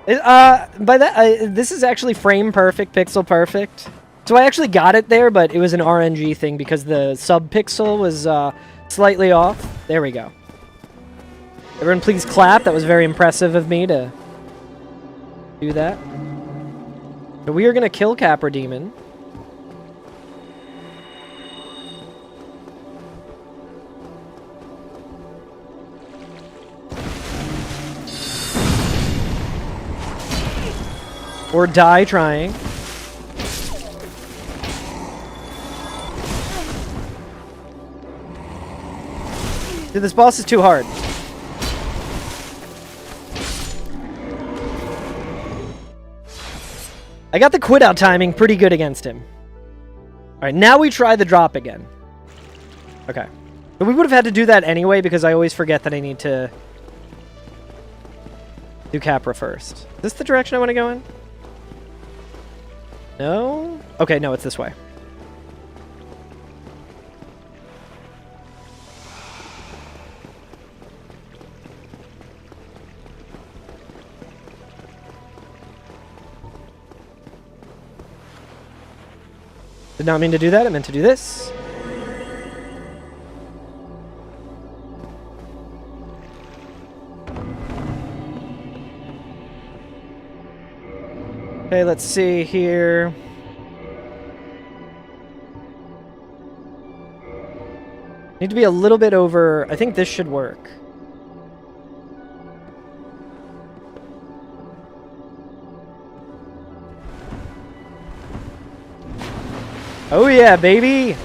By that, this is actually frame perfect, pixel perfect. So I actually got it there, but it was an RNG thing because the sub-pixel was slightly off. There we go. Everyone please clap. That was very impressive of me to do that. So we are going to kill Capra Demon. Or die trying. Dude, this boss is too hard. I got the quit out timing pretty good against him. Alright, now we try the drop again. Okay. But we would have had to do that anyway because I always forget that I need to do Capra first. Is this the direction I want to go in? No? Okay, no, it's this way. Did not mean to do that, I meant to do this. Okay, let's see here. Need to be a little bit over. I think this should work. Oh yeah, baby!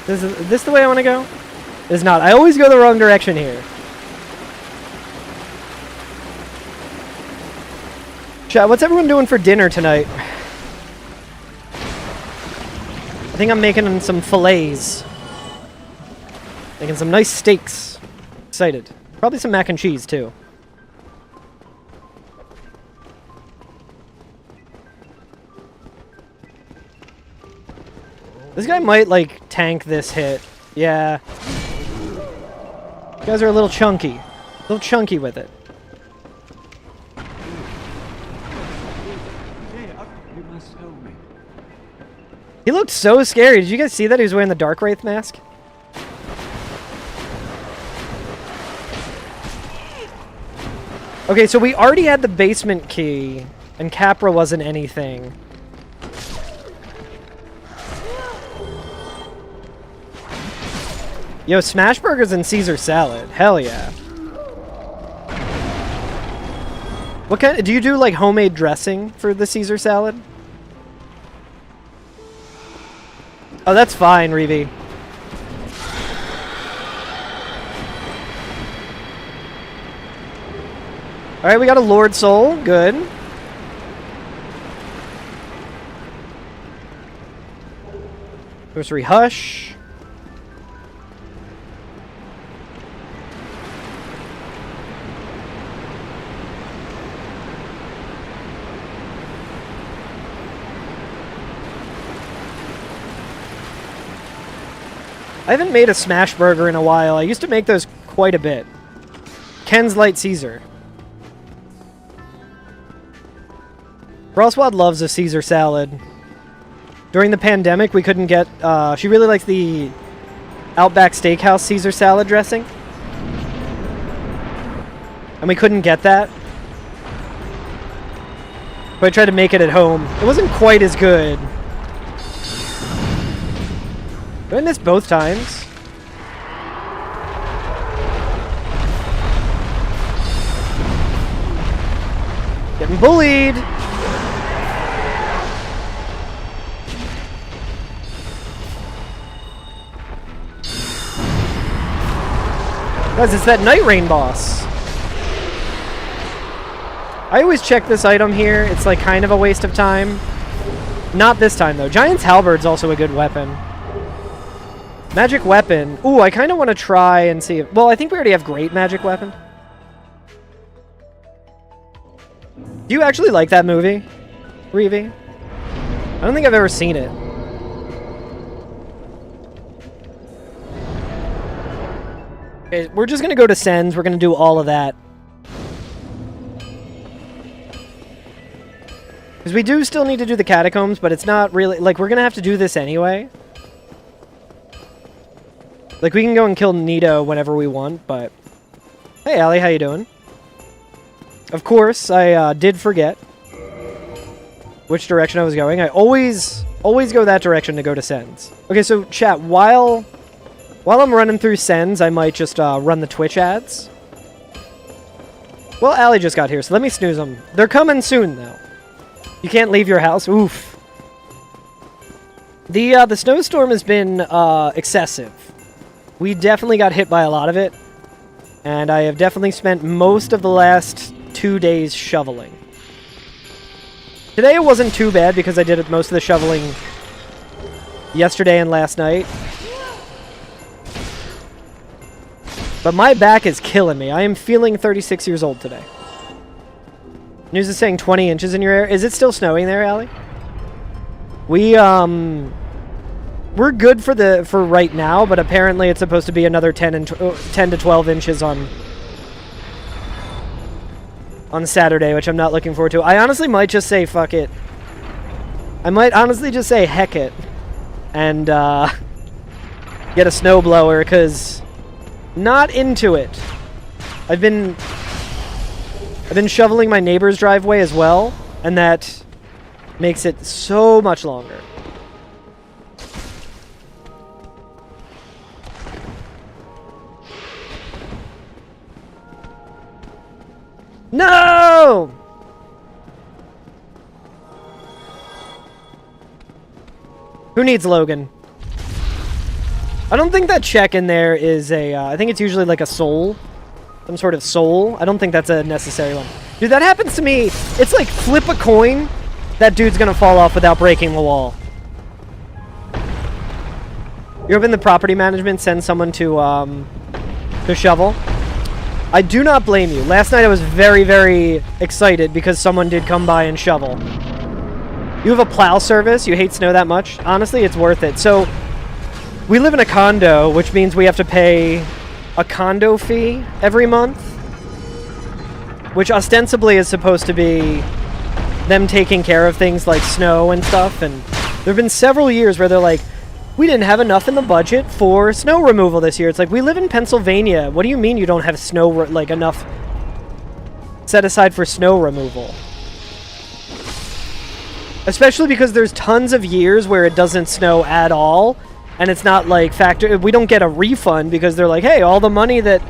Is this the way I want to go? It's not. I always go the wrong direction here. Chat, what's everyone doing for dinner tonight? I think I'm making some fillets. Making some nice steaks. Excited. Probably some mac and cheese, too. This guy might, like, tank this hit. Yeah. You guys are a little chunky. A little chunky with it. He looked so scary. Did you guys see that? He was wearing the Dark Wraith mask. Okay, so we already had the basement key, and Capra wasn't anything. Yo, smash burgers and Caesar salad. Hell yeah. What kind? Do you do like homemade dressing for the Caesar salad? Oh, that's fine, Reevy. Alright, we got a Lord Soul. Good. Sorcery Hush. I haven't made a smash burger in a while. I used to make those quite a bit. Ken's Light Caesar. Frostwad loves a Caesar salad. During the pandemic, we couldn't get... she really likes the Outback Steakhouse Caesar salad dressing. And we couldn't get that. But I tried to make it at home. It wasn't quite as good. Did I miss both times? Getting bullied! Guys, it's that Night Rain boss. I always check this item here. It's like kind of a waste of time. Not this time though. Giant's Halberd's also a good weapon. Magic Weapon. Ooh, I kind of want to try and see if... Well, I think we already have Great Magic Weapon. Do you actually like that movie, Reevy? I don't think I've ever seen it. Okay, we're just gonna go to Sens. We're gonna do all of that. Because we do still need to do the catacombs, but it's not really... Like, we're gonna have to do this anyway. Like, we can go and kill Nito whenever we want, but... Hey, Allie, how you doing? Of course, I did forget which direction I was going. I always go that direction to go to Sens. Okay, so, chat, while I'm running through Sens, I might just run the Twitch ads. Well, Allie just got here, so let me snooze them. They're coming soon, though. You can't leave your house? Oof. The snowstorm has been excessive. We definitely got hit by a lot of it. And I have definitely spent most of the last 2 days shoveling. Today it wasn't too bad because I did most of the shoveling yesterday and last night. But my back is killing me. I am feeling 36 years old today. News is saying 20 inches in your area. Is it still snowing there, Allie? We're good for right now, but apparently it's supposed to be another 10 to 12 inches on Saturday, which I'm not looking forward to. I honestly might just say fuck it. I might honestly just say heck it and get a snowblower because not into it. I've been shoveling my neighbor's driveway as well, and that makes it so much longer. No! Who needs Logan? I don't think that check in there is a, I think it's usually like a soul. Some sort of soul. I don't think that's a necessary one. Dude, that happens to me. It's like flip a coin. That dude's gonna fall off without breaking the wall. You're up in the property management, send someone to shovel. I do not blame you. Last night I was very, very excited because someone did come by and shovel. You have a plow service? You hate snow that much? Honestly, it's worth it. So, we live in a condo, which means we have to pay a condo fee every month, which ostensibly is supposed to be them taking care of things like snow and stuff. And there have been several years where they're like, we didn't have enough in the budget for snow removal this year. It's like, we live in Pennsylvania. What do you mean you don't have enough set aside for snow removal? Especially because there's tons of years where it doesn't snow at all, and it's not like we don't get a refund because they're like, hey, all the money that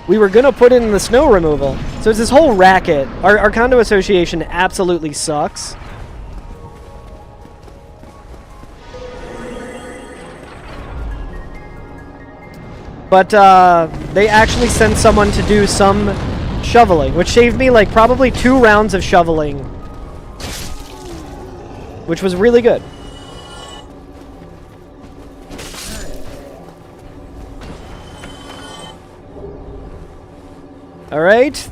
we were gonna put in the snow removal. So it's this whole racket. Our condo association absolutely sucks. But they actually sent someone to do some shoveling, which saved me like probably 2 rounds of shoveling, which was really good. All right.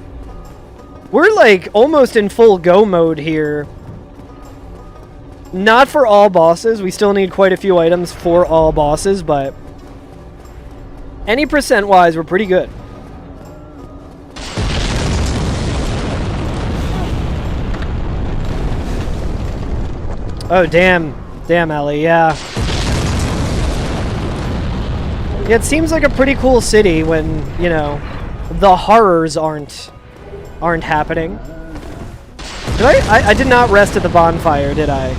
We're like almost in full go mode here. Not for all bosses. We still need quite a few items for all bosses, but any percent-wise, we're pretty good. Oh, damn. Damn, Ellie, yeah. Yeah, it seems like a pretty cool city when, you know, the horrors aren't happening. Did I did not rest at the bonfire, did I?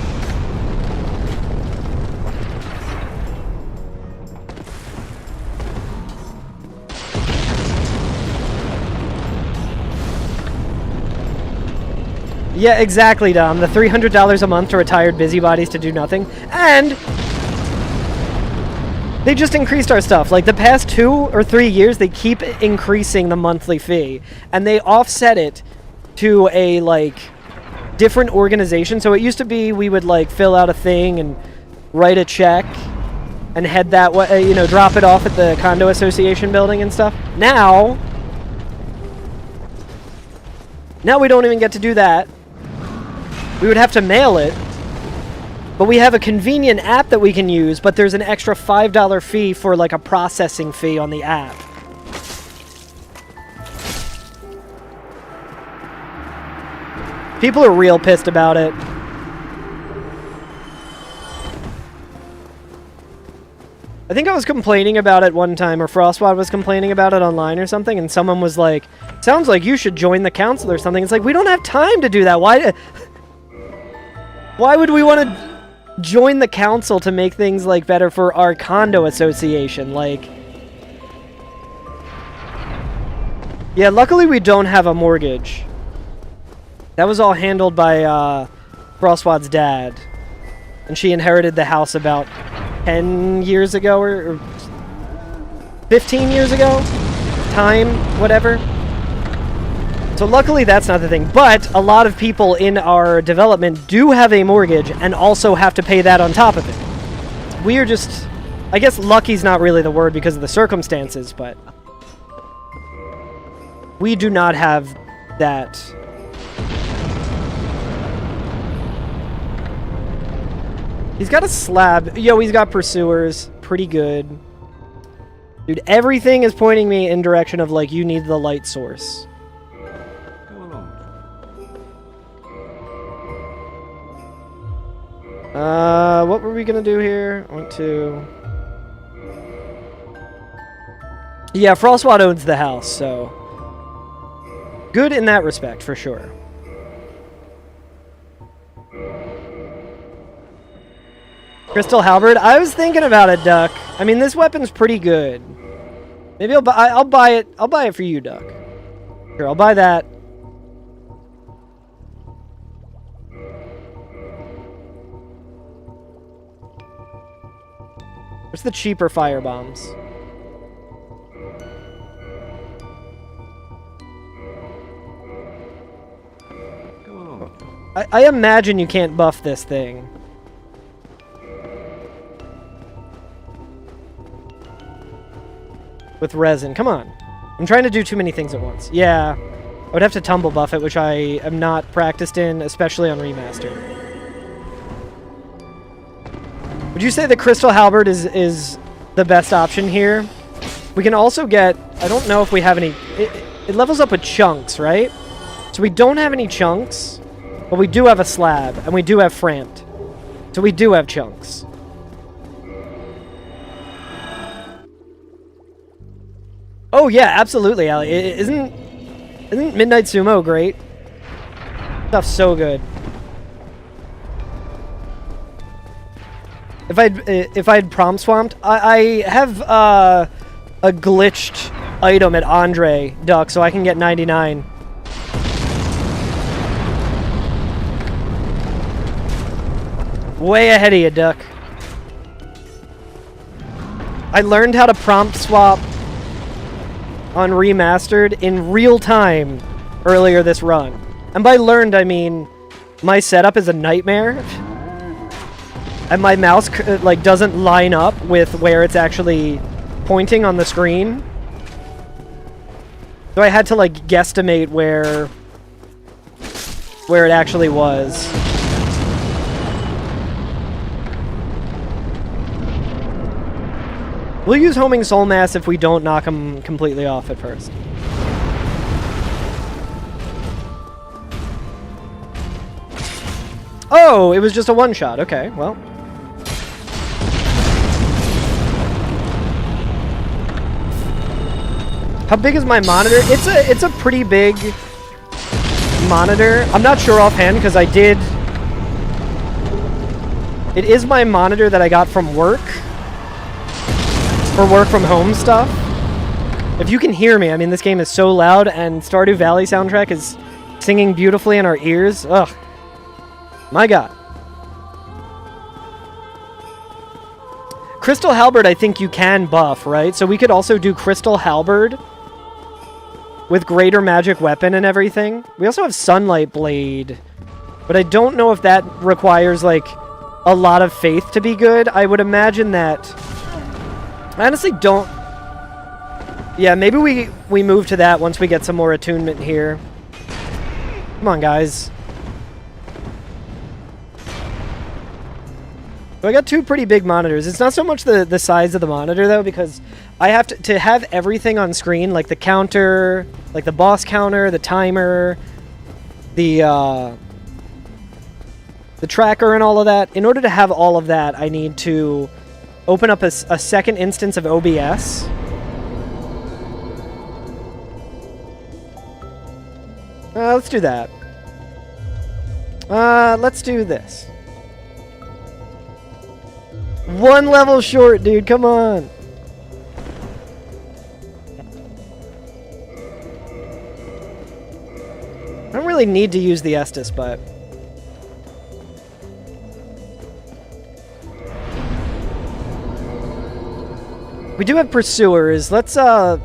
Yeah, exactly, Dom. The $300 a month to retired busybodies to do nothing. And they just increased our stuff. Like, the past 2 or 3 years, they keep increasing the monthly fee. And they offset it to a, like, different organization. So it used to be we would, like, fill out a thing and write a check and head that way, you know, drop it off at the condo association building and stuff. Now we don't even get to do that. We would have to mail it, but we have a convenient app that we can use, but there's an extra $5 fee for like a processing fee on the app. People are real pissed about it. I think I was complaining about it one time, or Frostwad was complaining about it online or something, and someone was like, sounds like you should join the council or something. It's like, we don't have time to do that. Why would we want to join the council to make things, like, better for our condo association? Like, yeah, luckily we don't have a mortgage. That was all handled by Frostwad's dad, and she inherited the house about 10 years ago or 15 years ago? Time, whatever. So luckily that's not the thing, but a lot of people in our development do have a mortgage and also have to pay that on top of it. We are just, I guess lucky's not really the word because of the circumstances, but we do not have that. He's got a slab. Yo, he's got pursuers. Pretty good. Dude, everything is pointing me in direction of, like, you need the light source. Go along. What were we gonna do here? I want to... Yeah, Frostwad owns the house, so... Good in that respect, for sure. Crystal Halberd? I was thinking about it, Duck. I mean, this weapon's pretty good. Maybe I'll buy it. I'll buy it for you, Duck. Sure, I'll buy that. What's the cheaper fire bombs? Go along. I imagine you can't buff this thing. With resin. Come on. I'm trying to do too many things at once. Yeah. I would have to tumble buff it, which I am not practiced in, especially on remaster. Would you say the Crystal Halberd is the best option here? We can also get... I don't know if we have any... It levels up with chunks, right? So we don't have any chunks, but we do have a slab, and we do have Frant. So we do have chunks. Oh yeah, absolutely, Ali. Isn't Midnight Sumo great? Stuff's so good. If I'd prom swamped, I have a glitched item at Andre, Duck, so I can get 99. Way ahead of you, Duck. I learned how to prompt swap on Remastered in real time earlier this run. And by learned, I mean my setup is a nightmare. And my mouse like doesn't line up with where it's actually pointing on the screen. So I had to like guesstimate where it actually was. We'll use Homing Soul Mass if we don't knock him completely off at first. Oh, it was just a one-shot. Okay, well. How big is my monitor? It's a pretty big monitor. I'm not sure offhand because I did... It is my monitor that I got from work. For work from home stuff. If you can hear me, I mean, this game is so loud, and Stardew Valley soundtrack is singing beautifully in our ears. Ugh. My God. Crystal Halberd, I think you can buff, right? So we could also do Crystal Halberd with greater magic weapon and everything. We also have Sunlight Blade, but I don't know if that requires, like, a lot of faith to be good. I would imagine that... I honestly don't... Yeah, maybe we move to that once we get some more attunement here. Come on, guys. So I got two pretty big monitors. It's not so much the size of the monitor, though, because I have to have everything on screen, like the counter, like the boss counter, the timer, the the tracker and all of that. In order to have all of that, I need to open up a second instance of OBS. Let's do that. Let's do this. One level short, dude. Come on. I don't really need to use the Estus, but... we do have pursuers. Let's, I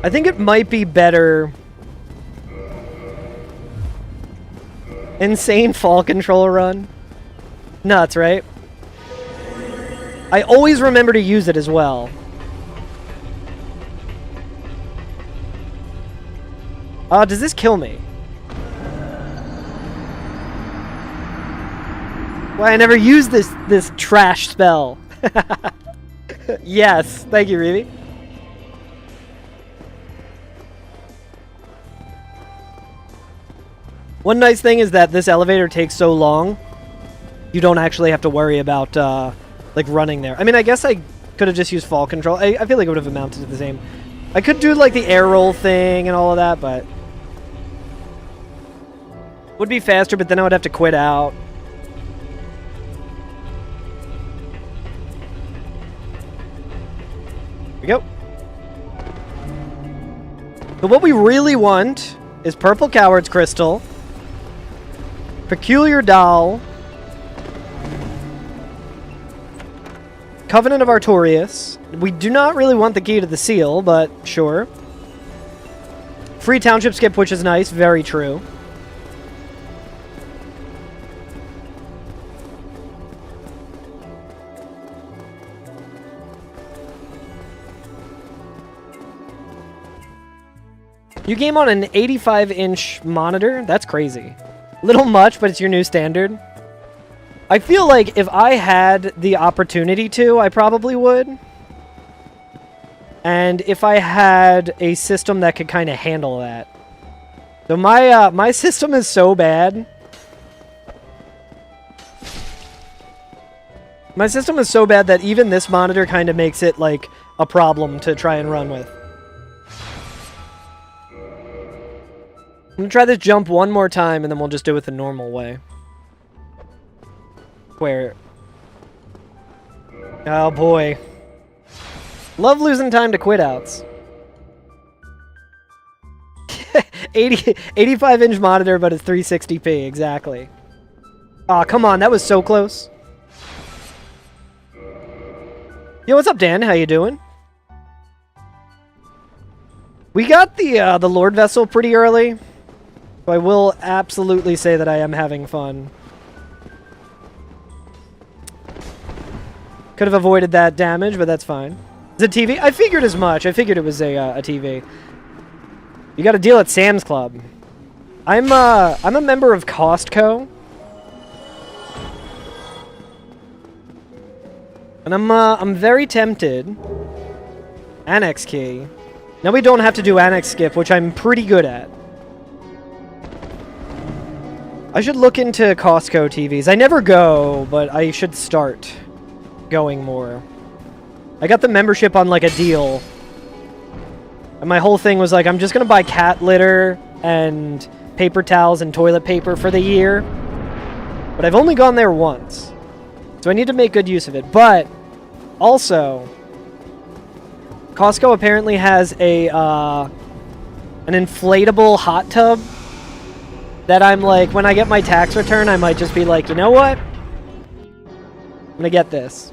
think it might be better... Insane fall control run. Nuts, right? I always remember to use it as well. Does this kill me? Why I never used this trash spell. Yes, thank you, Reevy. One nice thing is that this elevator takes so long, you don't actually have to worry about, like, running there. I mean, I guess I could have just used fall control. I feel like it would have amounted to the same. I could do, like, the air roll thing and all of that, but... would be faster, but then I would have to quit out. Here we go. So what we really want is Purple Coward's Crystal, Peculiar Doll, Covenant of Artorias. We do not really want the key to the seal, but sure. Free township skip, which is nice. Very true. You game on an 85-inch monitor? That's crazy. Little much, but it's your new standard. I feel like if I had the opportunity to, I probably would. And if I had a system that could kind of handle that. So my system is so bad. My system is so bad that even this monitor kind of makes it like a problem to try and run with. I'm gonna try this jump one more time, and then we'll just do it the normal way. Where... oh boy. Love losing time to quit outs. 85-inch monitor, but it's 360p, exactly. Aw, come on, that was so close. Yo, what's up, Dan? How you doing? We got the Lord Vessel pretty early. So I will absolutely say that I am having fun. Could have avoided that damage, but that's fine. Is it TV? I figured as much. I figured it was a TV. You got a deal at Sam's Club. I'm a member of Costco. And I'm very tempted. Annex key. Now we don't have to do annex skip, which I'm pretty good at. I should look into Costco TVs. I never go, but I should start going more. I got the membership on like a deal. And my whole thing was like, I'm just gonna buy cat litter and paper towels and toilet paper for the year. But I've only gone there once. So I need to make good use of it. But also, Costco apparently has a an inflatable hot tub that I'm like, when I get my tax return, I might just be like, you know what? I'm gonna get this.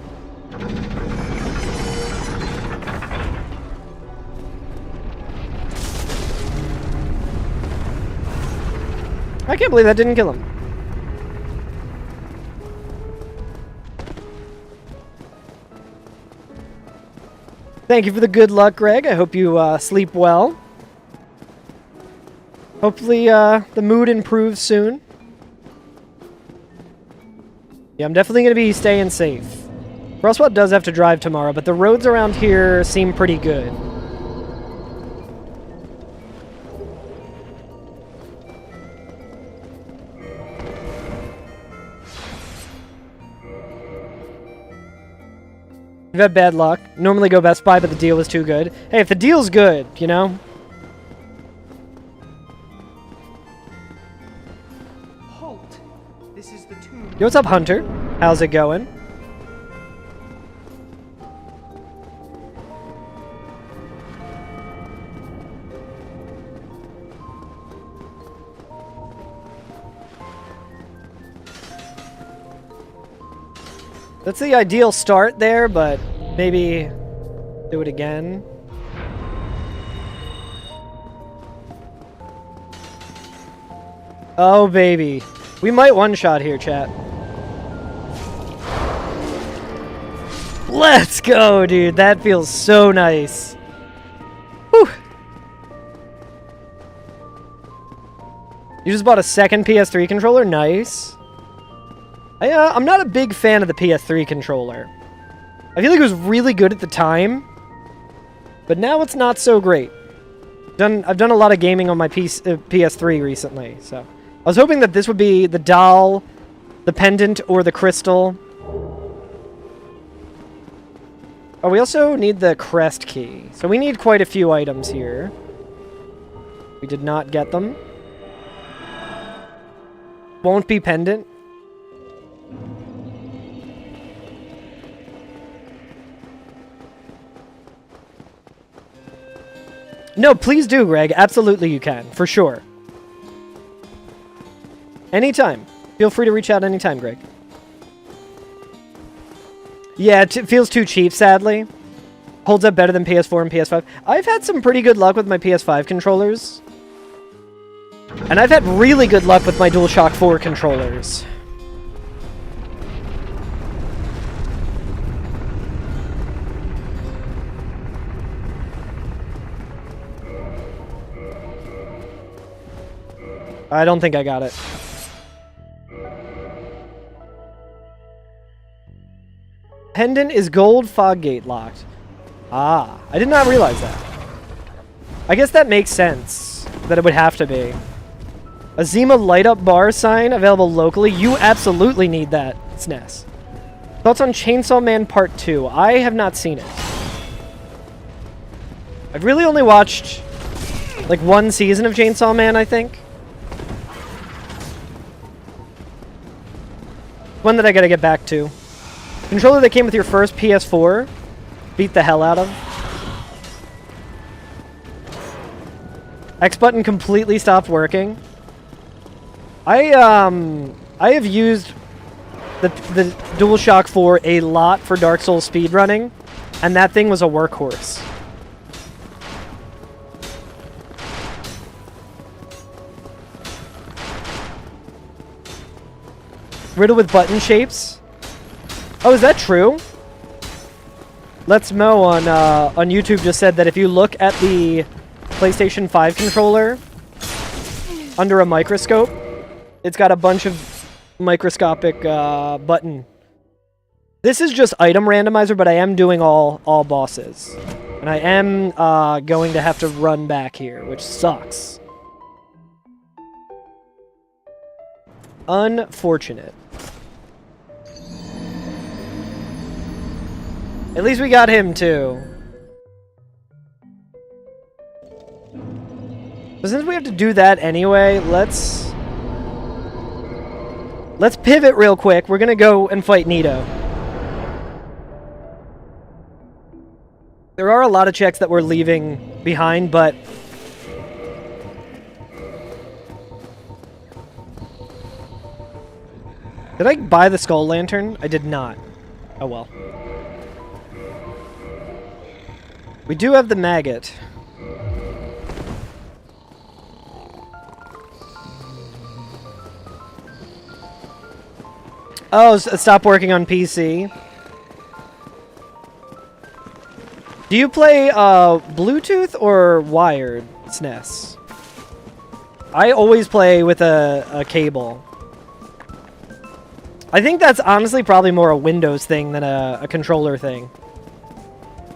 I can't believe that didn't kill him. Thank you for the good luck, Greg. I hope you sleep well. Hopefully the mood improves soon. Yeah, I'm definitely going to be staying safe. Frostwell does have to drive tomorrow, but the roads around here seem pretty good. We've had bad luck. Normally go Best Buy, but the deal was too good. Hey, if the deal's good, you know? Halt. This is the tomb. Yo, what's up, Hunter? How's it going? That's the ideal start there, but maybe do it again. Oh, baby. We might one-shot here, chat. Let's go, dude. That feels so nice. Whew. You just bought a second PS3 controller? Nice. I'm not a big fan of the PS3 controller. I feel like it was really good at the time, but now it's not so great. I've done a lot of gaming on my PS3 recently, so I was hoping that this would be the doll, the pendant, or the crystal. Oh, we also need the crest key, so we need quite a few items here. We did not get them. Won't be pendant. No, please do, Greg. Absolutely you can. For sure. Anytime. Feel free to reach out anytime, Greg. Yeah, it feels too cheap, sadly. Holds up better than PS4 and PS5. I've had some pretty good luck with my PS5 controllers. And I've had really good luck with my DualShock 4 controllers. I don't think I got it. Pendant is gold, fog gate locked. Ah, I did not realize that. I guess that makes sense, that it would have to be. A Zima light-up bar sign available locally? You absolutely need that, SNES. Thoughts on Chainsaw Man Part 2? I have not seen it. I've really only watched, like, one season of Chainsaw Man, I think. One that I gotta get back to. Controller that came with your first PS4. Beat the hell out of. X button completely stopped working. I have used the DualShock 4 a lot for Dark Souls speedrunning, and that thing was a workhorse. Riddle with button shapes? Oh, is that true? Let's Mo on YouTube just said that if you look at the PlayStation 5 controller under a microscope, it's got a bunch of microscopic button. This is just item randomizer, but I am doing all bosses. And I am going to have to run back here, which sucks. Unfortunate. At least we got him, too. But since we have to do that anyway, let's pivot real quick. We're gonna go and fight Nito. There are a lot of checks that we're leaving behind, but... Did I buy the skull lantern? I did not. Oh well. We do have the maggot. Oh, stop working on PC. Do you play Bluetooth or wired SNES? I always play with a cable. I think that's honestly probably more a Windows thing than a controller thing.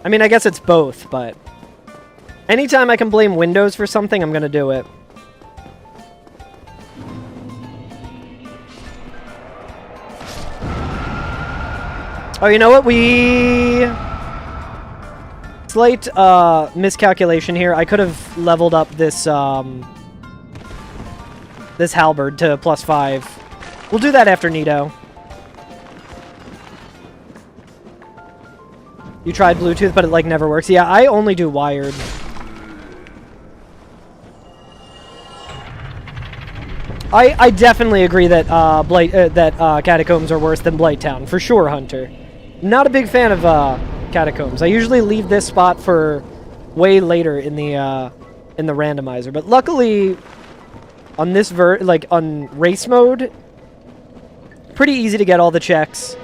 I mean, I guess it's both, but anytime I can blame Windows for something, I'm gonna do it. Oh, you know what? Slight miscalculation here. I could have leveled up this this halberd to +5. We'll do that after Nito. You tried Bluetooth, but it like never works. Yeah, I only do wired. I definitely agree that Catacombs are worse than Blighttown, for sure, Hunter. Not a big fan of Catacombs. I usually leave this spot for way later in the randomizer, but luckily on this on race mode, pretty easy to get all the checks.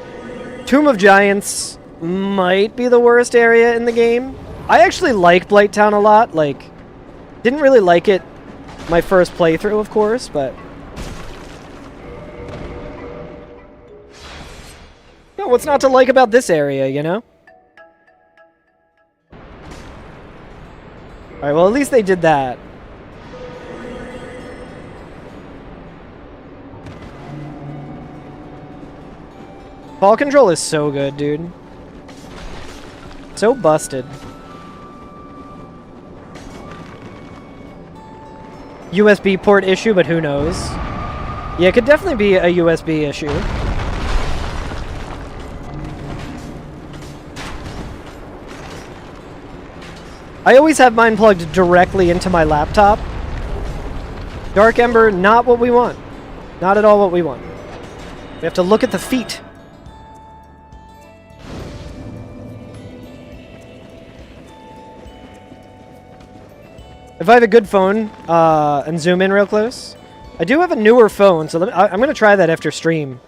Tomb of Giants might be the worst area in the game. I actually like Blighttown a lot. Like, didn't really like it my first playthrough, of course, but no, what's not to like about this area, you know? Alright, well, at least they did that. Ball control is so good, dude. So busted. USB port issue, but who knows? Yeah, it could definitely be a USB issue. I always have mine plugged directly into my laptop. Dark Ember, not what we want. Not at all what we want. We have to look at the feet. If I have a good phone and zoom in real close, I do have a newer phone, so I'm going to try that after stream.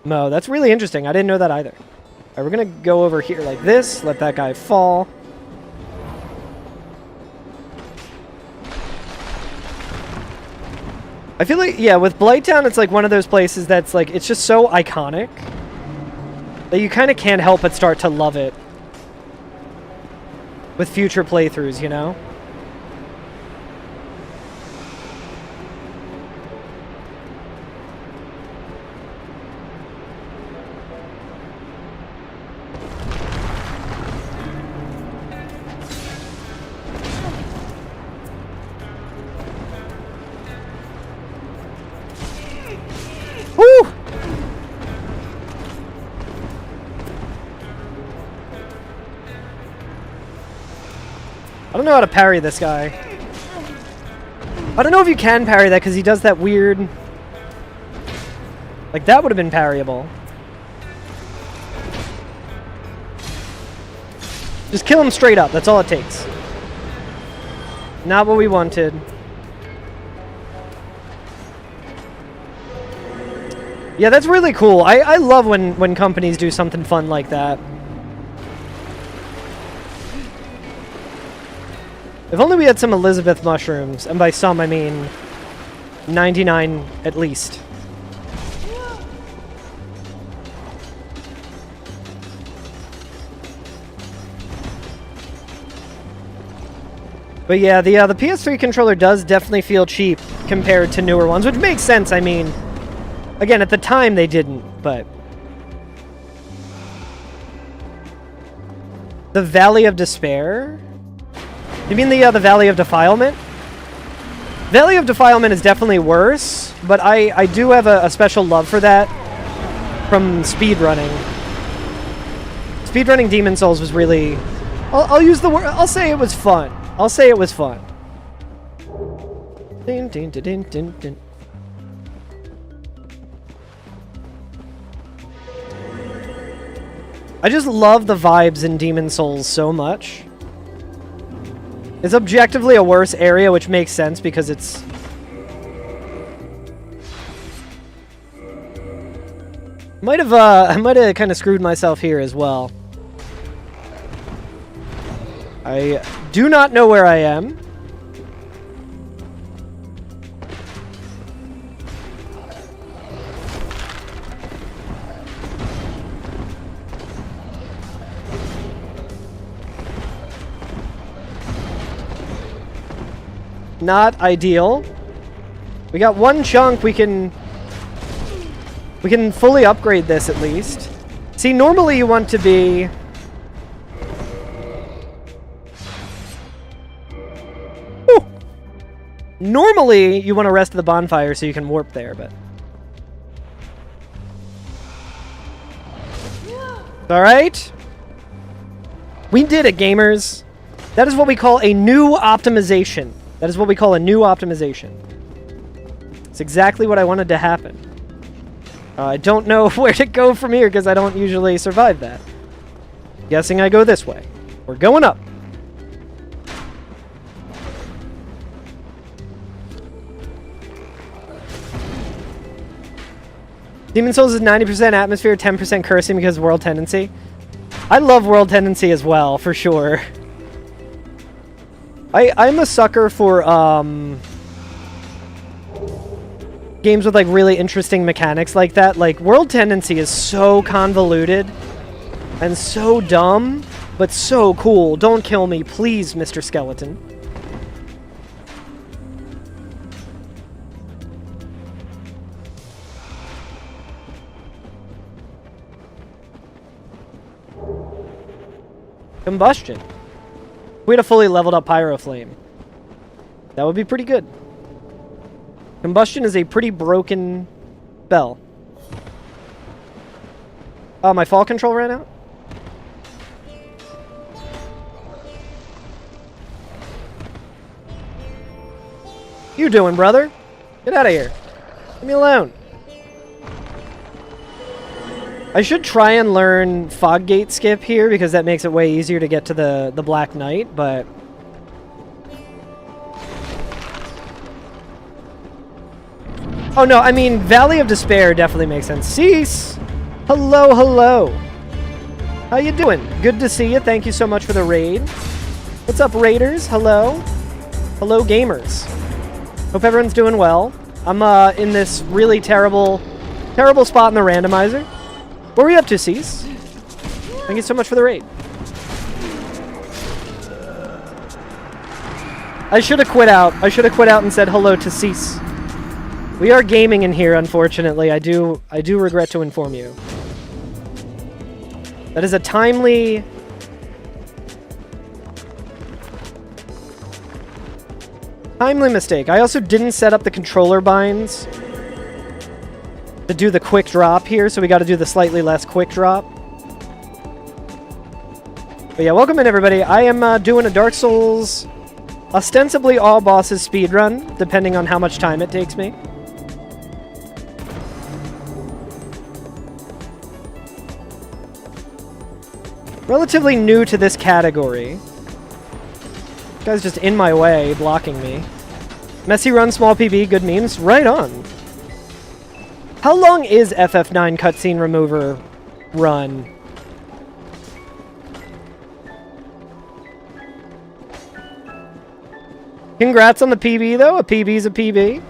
Mo, that's really interesting. I didn't know that either. All right, we're going to go over here like this, let that guy fall. I feel like, yeah, with Blighttown, it's like one of those places that's like, it's just so iconic that you kind of can't help but start to love it with future playthroughs, you know? Woo! I don't know how to parry this guy. I don't know if you can parry that because he does that weird... Like, that would have been parryable. Just kill him straight up. That's all it takes. Not what we wanted. Yeah, that's really cool. I love when companies do something fun like that. If only we had some Elizabeth mushrooms, and by some I mean 99 at least. But yeah, the PS3 controller does definitely feel cheap compared to newer ones, which makes sense. I mean, again, at the time they didn't, but... The Valley of Despair? You mean the Valley of Defilement? Valley of Defilement is definitely worse, but I do have a special love for that from speedrunning. Speedrunning Demon Souls was really... I'll use the word... I'll say it was fun. I'll say it was fun. Din, din, din, din, din, din. I just love the vibes in Demon Souls so much. It's objectively a worse area, which makes sense because it's... I might have kind of screwed myself here as well. I do not know where I am. Not ideal. We got one chunk. We can fully upgrade this at least. See, normally you want to be... Whew. Normally you want to rest at the bonfire so you can warp there, but... Alright. We did it, gamers. That is what we call a new optimization. That is what we call a new optimization. It's exactly what I wanted to happen. I don't know where to go from here because I don't usually survive that. Guessing I go this way. We're going up. Demon Souls is 90% atmosphere, 10% cursing because of World Tendency. I love World Tendency as well, for sure. I'm a sucker for games with like really interesting mechanics like that. Like World Tendency is so convoluted and so dumb, but so cool. Don't kill me, please, Mr. Skeleton. Combustion. We had a fully leveled up Pyro Flame. That would be pretty good. Combustion is a pretty broken spell. Oh, my fall control ran out? You doing, brother? Get out of here. Leave me alone. I should try and learn Fog Gate Skip here because that makes it way easier to get to the Black Knight, but... Oh no, I mean, Valley of Despair definitely makes sense. Cease! Hello, hello! How you doing? Good to see you. Thank you so much for the raid. What's up, raiders? Hello? Hello, gamers. Hope everyone's doing well. I'm in this really terrible spot in the randomizer. What were you up to, Cease? Thank you so much for the raid. I should have quit out. I should have quit out and said hello to Cease. We are gaming in here, unfortunately. I do regret to inform you. That is a timely mistake. I also didn't set up the controller binds to do the quick drop here, so we got to do the slightly less quick drop. But yeah, welcome in, everybody. I am doing a Dark Souls, ostensibly all bosses speedrun, depending on how much time it takes me. Relatively new to this category. This guy's just in my way, blocking me. Messy run, small PB, good memes. Right on. How long is FF9 cutscene remover run? Congrats on the PB, though. A PB's a PB.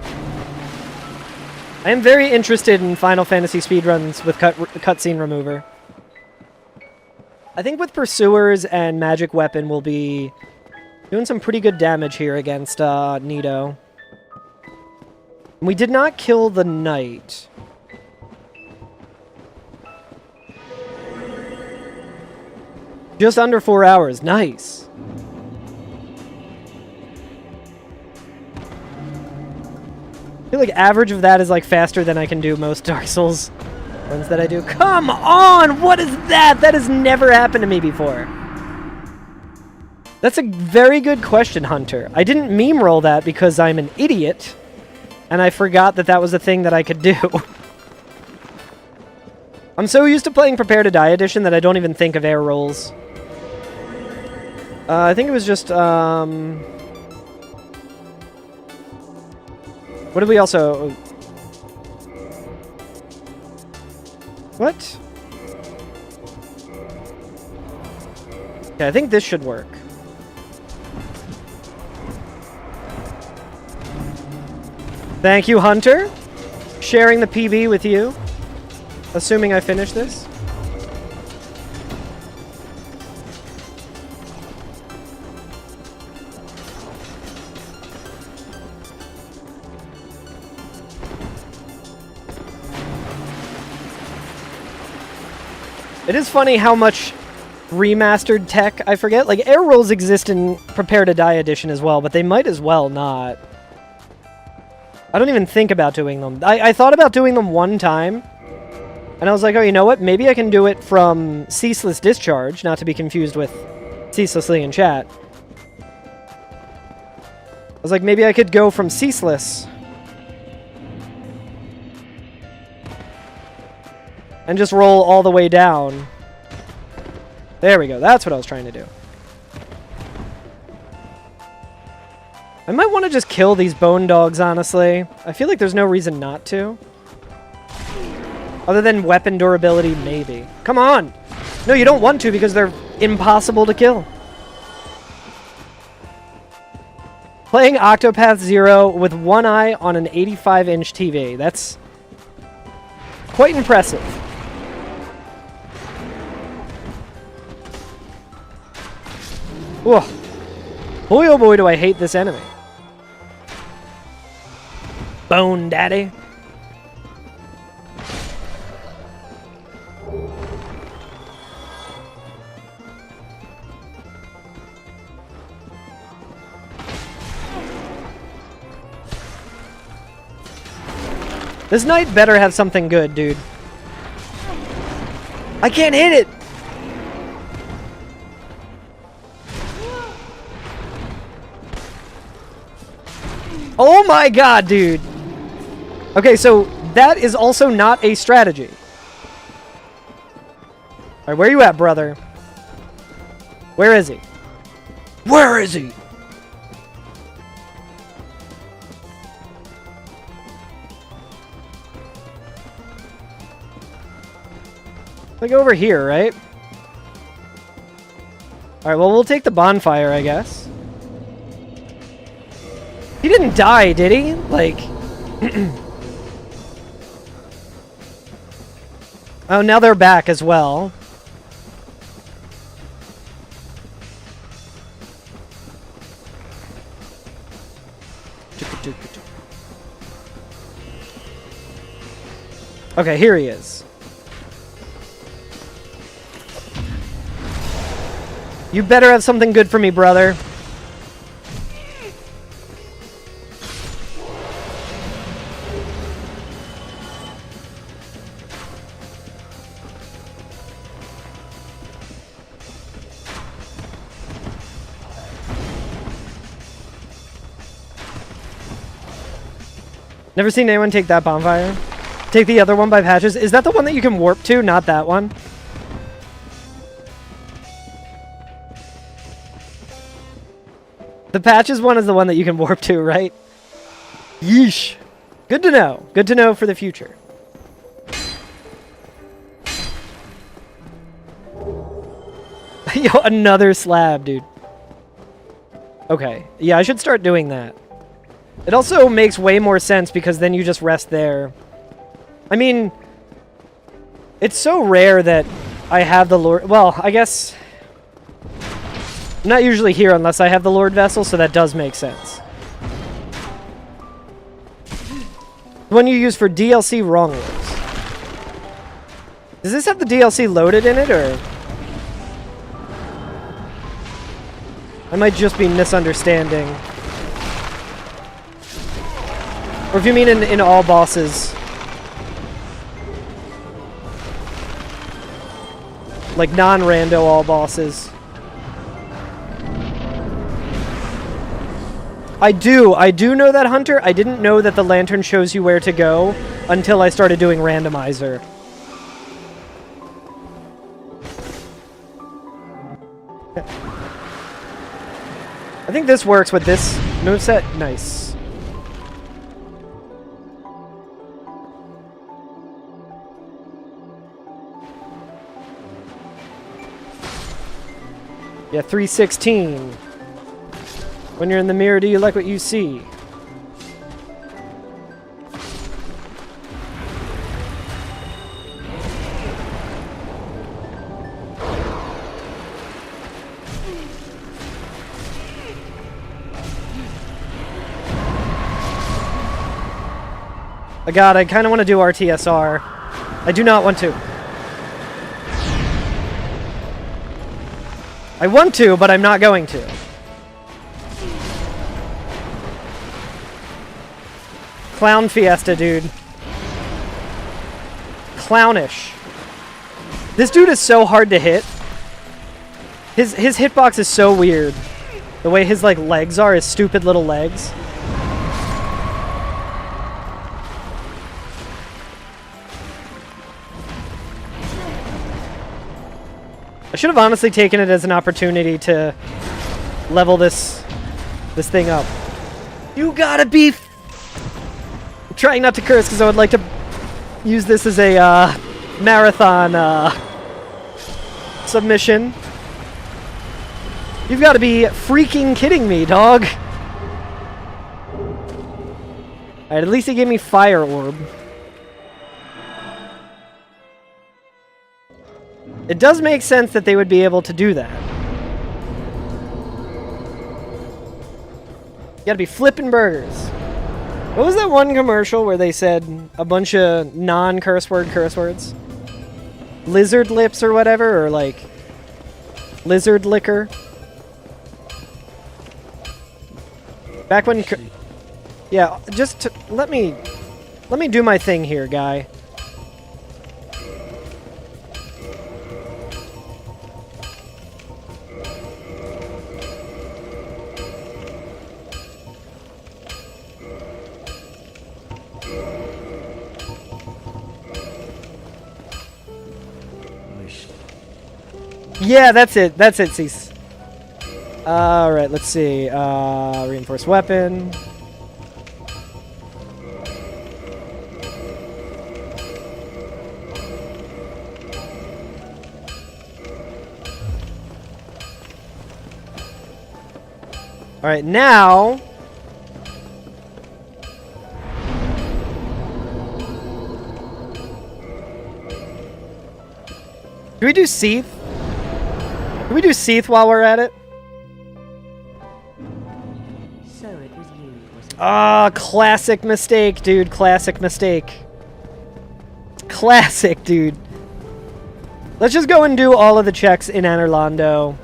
I am very interested in Final Fantasy speedruns with cutscene remover. I think with Pursuers and Magic Weapon, we'll be doing some pretty good damage here against Nito. We did not kill the Knight. Just under 4 hours. Nice. I feel like average of that is like faster than I can do most Dark Souls runs that I do. Come on! What is that? That has never happened to me before. That's a very good question, Hunter. I didn't meme roll that because I'm an idiot, and I forgot that that was a thing that I could do. I'm so used to playing Prepare to Die Edition that I don't even think of air rolls. I think it was just, what did we also... What? Okay, I think this should work. Thank you, Hunter. Sharing the PB with you. Assuming I finish this. It is funny how much remastered tech I forget. Like, air rolls exist in Prepare to Die edition as well, but they might as well not. I don't even think about doing them. I thought about doing them one time, and I was like, oh, you know what? Maybe I can do it from Ceaseless Discharge, not to be confused with Ceaselessly in chat. I was like, maybe I could go from Ceaseless and just roll all the way down. There we go. That's what I was trying to do. I might want to just kill these bone dogs, honestly. I feel like there's no reason not to. Other than weapon durability, maybe. Come on! No, you don't want to because they're impossible to kill. Playing Octopath Zero with one eye on an 85-inch TV. That's quite impressive. Whoa. Boy, oh boy, do I hate this enemy. Bone Daddy. This knight better have something good, dude. I can't hit it! Oh my god, dude! Okay, so that is also not a strategy. Alright, where you at, brother? Where is he? Where is he? Like over here, right? Alright, well, we'll take the bonfire, I guess. He didn't die, did he? Like... Oh, now they're back as well. Okay, here he is. You better have something good for me, brother. Never seen anyone take that bonfire. Take the other one by patches. Is that the one that you can warp to? Not that one. The patches one is the one that you can warp to, right? Yeesh. Good to know. Good to know for the future. Yo, another slab, dude. Okay. Yeah, I should start doing that. It also makes way more sense because then you just rest there. I mean, it's so rare that I have the Lord... Well, I guess... I'm not usually here unless I have the Lord Vessel, so that does make sense. The one you use for DLC Wrongwords. Does this have the DLC loaded in it, or...? I might just be misunderstanding. Or if you mean in all bosses. Like non-rando all bosses. I do know that, Hunter. I didn't know that the lantern shows you where to go until I started doing randomizer. I think this works with this moveset. Nice. Yeah, 316. When you're in the mirror, do you like what you see? God, I kind of want to do RTSR. I do not want to. I want to, but I'm not going to. Clown Fiesta, dude. Clownish. This dude is so hard to hit. His hitbox is so weird. The way his like legs are, his stupid little legs. I should have honestly taken it as an opportunity to level this thing up. You gotta be... I'm trying not to curse because I would like to use this as a marathon submission. You've got to be freaking kidding me, dog. Alright, at least he gave me Fire Orb. It does make sense that they would be able to do that. You gotta be flipping burgers. What was that one commercial where they said a bunch of non-curse words? Lizard lips or whatever, or like lizard liquor. Back when, yeah, just let me do my thing here, guy. Yeah, that's it, Cease. Alright, let's see. Reinforced weapon. Alright, now... Do we do Seath? Can we do Seath while we're at it? So it was you, was it? Ah, classic mistake, dude. Classic mistake. Classic, dude. Let's just go and do all of the checks in Rando.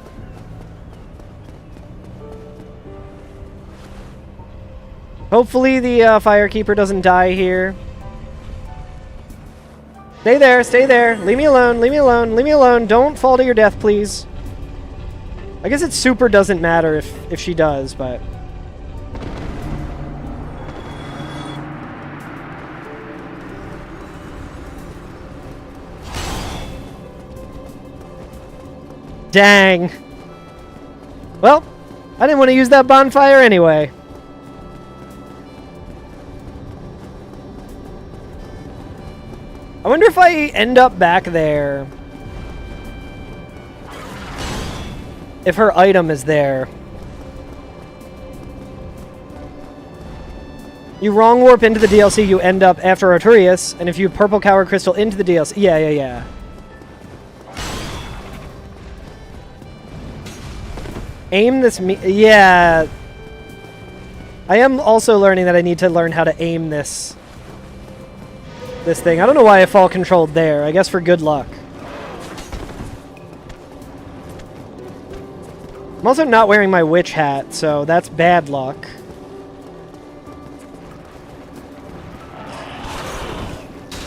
Hopefully the Firekeeper doesn't die here. Stay there, stay there. Leave me alone, leave me alone, leave me alone. Don't fall to your death, please. I guess it super doesn't matter if she does, but... Dang. Well, I didn't want to use that bonfire anyway. I wonder if I end up back there. If her item is there. You wrong warp into the DLC, you end up after Arturius, and if you purple cower crystal into the DLC... Yeah. Aim this yeah. I am also learning that I need to learn how to aim this thing. I don't know why I fall controlled there. I guess for good luck. I'm also not wearing my witch hat, so that's bad luck.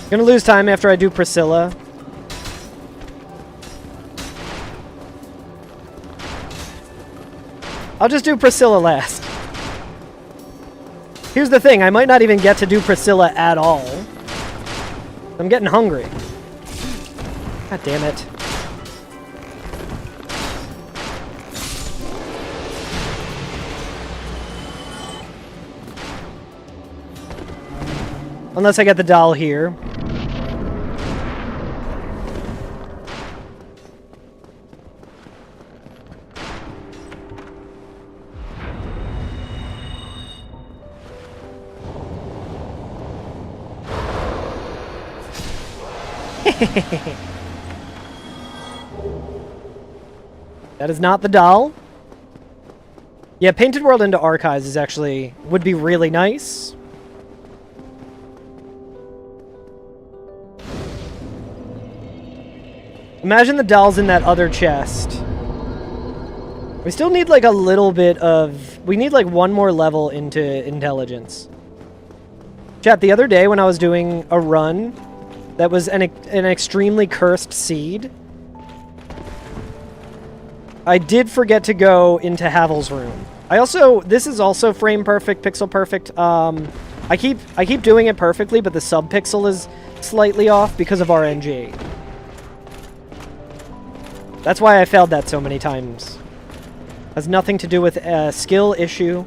Gonna lose time after I do Priscilla. I'll just do Priscilla last. Here's the thing, I might not even get to do Priscilla at all. I'm getting hungry. God damn it. Unless I get the doll here. That is not the doll. Yeah, Painted World into Archives is actually... would be really nice. Imagine the dolls in that other chest. We still need like a little bit of... We need like one more level into intelligence. Chat, the other day when I was doing a run that was an extremely cursed seed, I did forget to go into Havel's room. This is also frame perfect, pixel perfect. I keep doing it perfectly, but the sub-pixel is slightly off because of RNG. That's why I failed that so many times. Has nothing to do with a skill issue.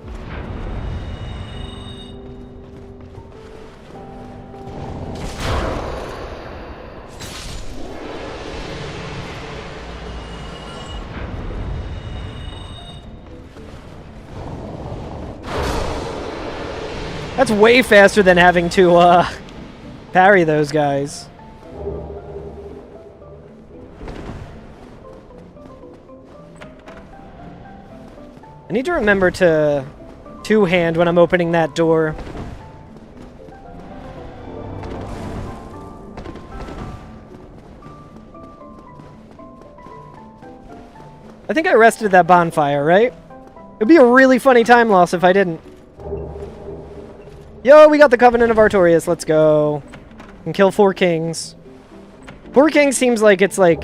That's way faster than having to parry those guys. I need to remember to two-hand when I'm opening that door. I think I rested that bonfire, right? It'd be a really funny time loss if I didn't. Yo, we got the Covenant of Artorias. Let's go. And kill 4 kings. 4 kings seems like it's like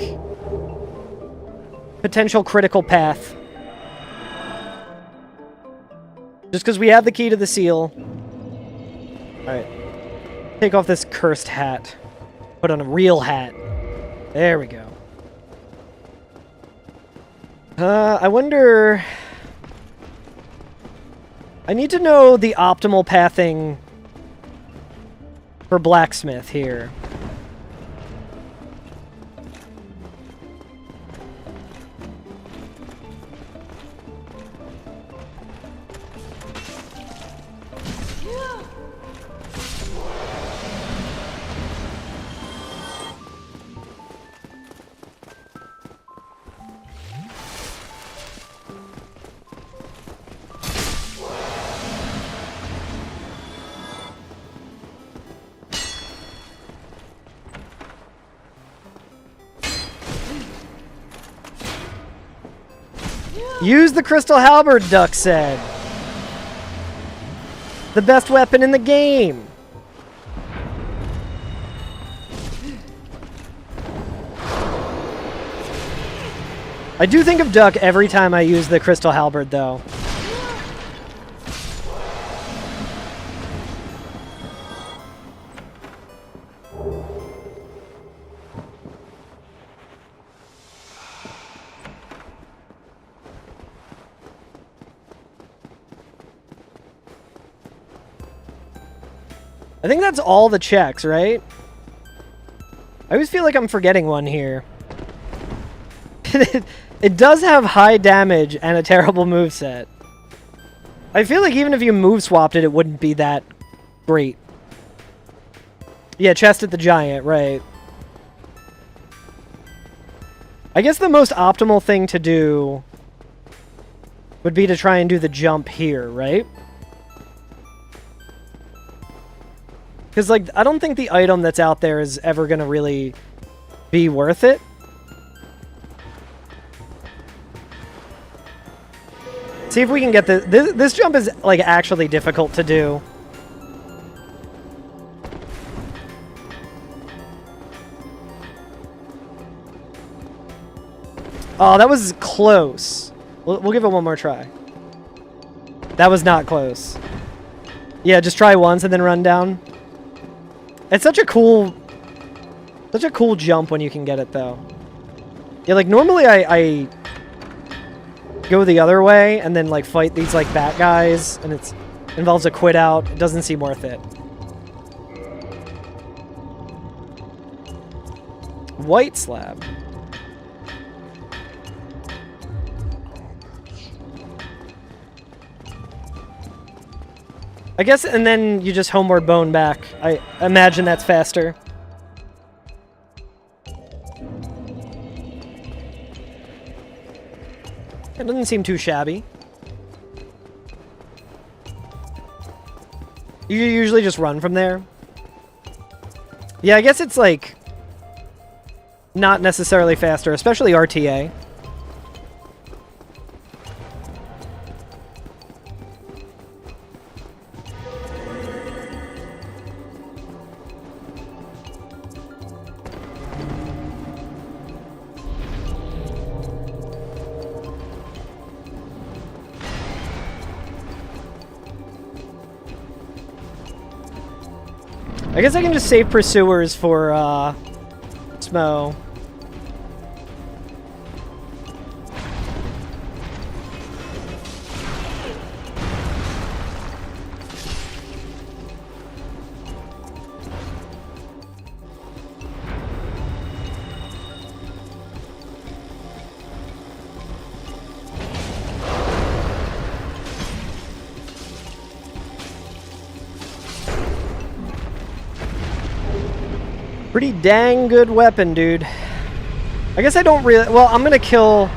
potential critical path. Just because we have the key to the seal. Alright. Take off this cursed hat. Put on a real hat. There we go. I wonder... I need to know the optimal pathing for blacksmith here. Use the crystal halberd, Duck said. The best weapon in the game. I do think of Duck every time I use the crystal halberd, though. I think that's all the checks, right? I always feel like I'm forgetting one here. It does have high damage and a terrible moveset. I feel like even if you move swapped it, it wouldn't be that great. Yeah, chest at the giant, right. I guess the most optimal thing to do would be to try and do the jump here, right? Because, like, I don't think the item that's out there is ever going to really be worth it. See if we can get this jump is, like, actually difficult to do. Oh, that was close. We'll give it one more try. That was not close. Yeah, just try once and then run down. It's such a cool jump when you can get it, though. Yeah, like, normally I go the other way and then, like, fight these, like, bat guys, and it involves a quit out. It doesn't seem worth it. White slab. I guess, and then you just homeward bone back. I imagine that's faster. It doesn't seem too shabby. You usually just run from there. Yeah, I guess it's like not necessarily faster, especially RTA. I guess I can just save pursuers for, Smo. Pretty dang good weapon, dude. I guess I don't really... Well, I'm gonna kill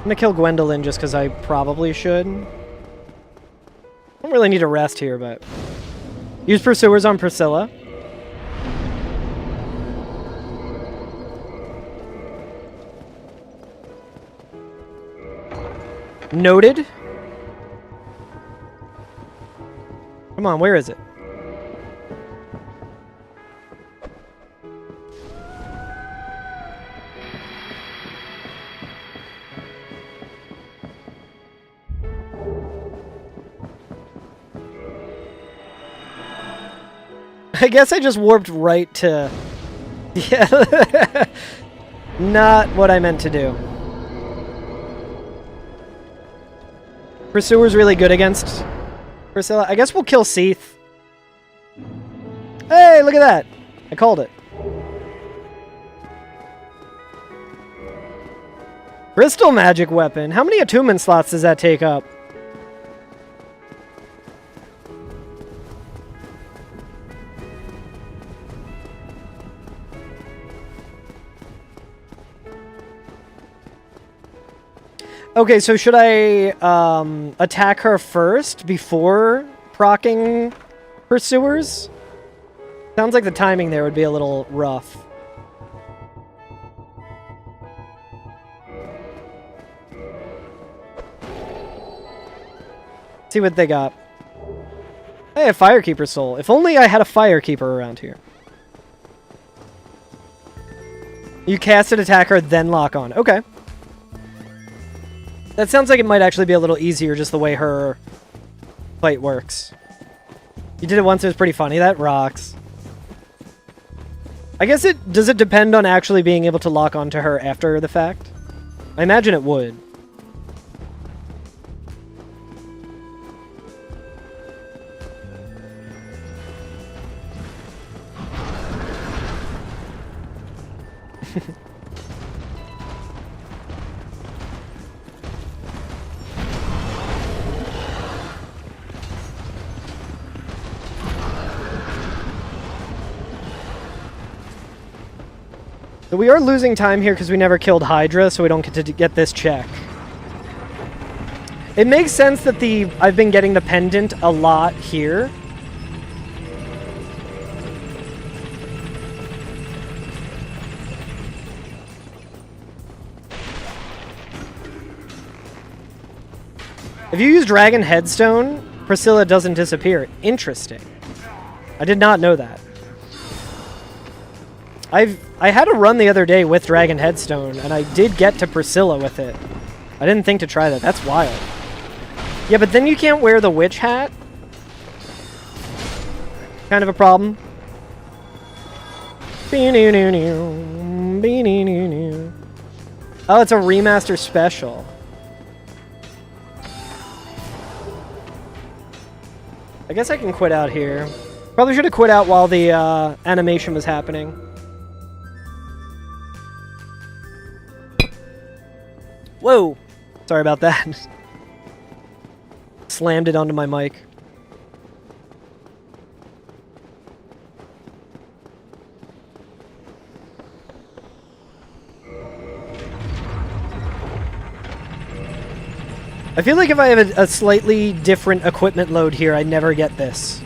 Gwendolyn just because I probably should. I don't really need a rest here, but... Use pursuers on Priscilla. Noted. Come on, where is it? I guess I just warped right to... Yeah. Not what I meant to do. Pursuer's really good against Priscilla. I guess we'll kill Seath. Hey, look at that. I called it. Crystal magic weapon. How many attunement slots does that take up? Okay, so should I attack her first before proccing pursuers? Sounds like the timing there would be a little rough. See what they got. Hey, a Firekeeper soul. If only I had a Firekeeper around here. You cast an attacker, then lock on. Okay. That sounds like it might actually be a little easier just the way her fight works. You did it once, it was pretty funny. That rocks. I guess does it depend on actually being able to lock onto her after the fact? I imagine it would. So we are losing time here because we never killed Hydra, so we don't get to get this check. It makes sense that I've been getting the pendant a lot here. If you use Dragon Headstone, Priscilla doesn't disappear. Interesting. I did not know that. I had a run the other day with Dragon Headstone, and I did get to Priscilla with it. I didn't think to try that. That's wild. Yeah, but then you can't wear the witch hat. Kind of a problem. Oh, it's a remaster special. I guess I can quit out here. Probably should have quit out while the animation was happening. Whoa! Sorry about that. Slammed it onto my mic. I feel like if I have a slightly different equipment load here, I never get this.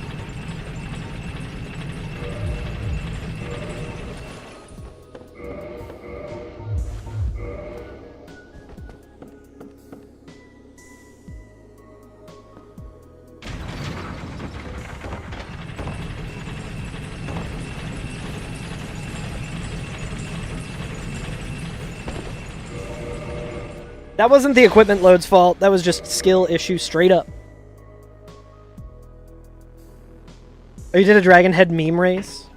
That wasn't the equipment load's fault. That was just skill issue straight up. Oh, you did a dragon head meme race?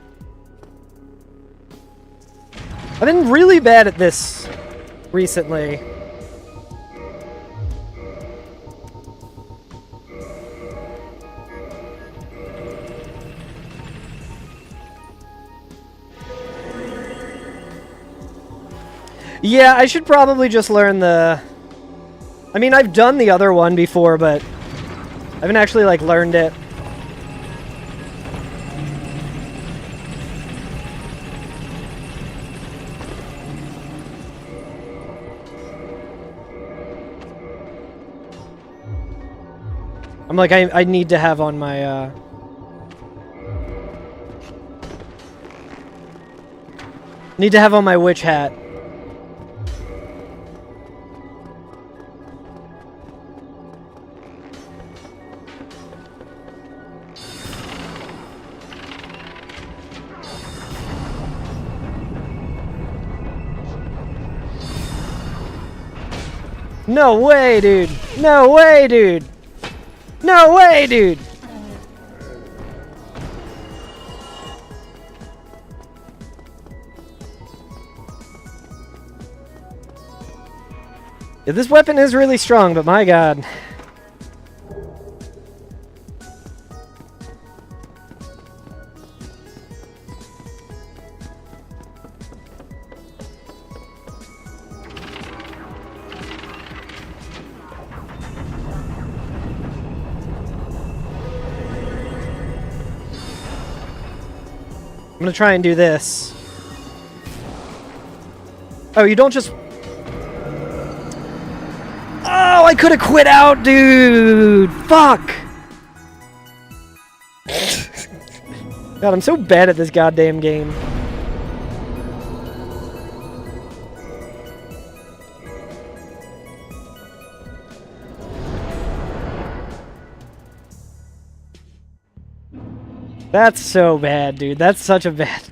I've been really bad at this recently. Yeah, I should probably just learn the... I mean, I've done the other one before, but I haven't actually, like, learned it. I'm like, I need to have on my, need to have on my witch hat. No way, dude! No way, dude! No way, dude! Yeah, this weapon is really strong, but my god. I'm gonna try and do this. Oh, you don't just... Oh, I could have quit out, dude! Fuck! God, I'm so bad at this goddamn game. That's so bad, dude. That's such a bad...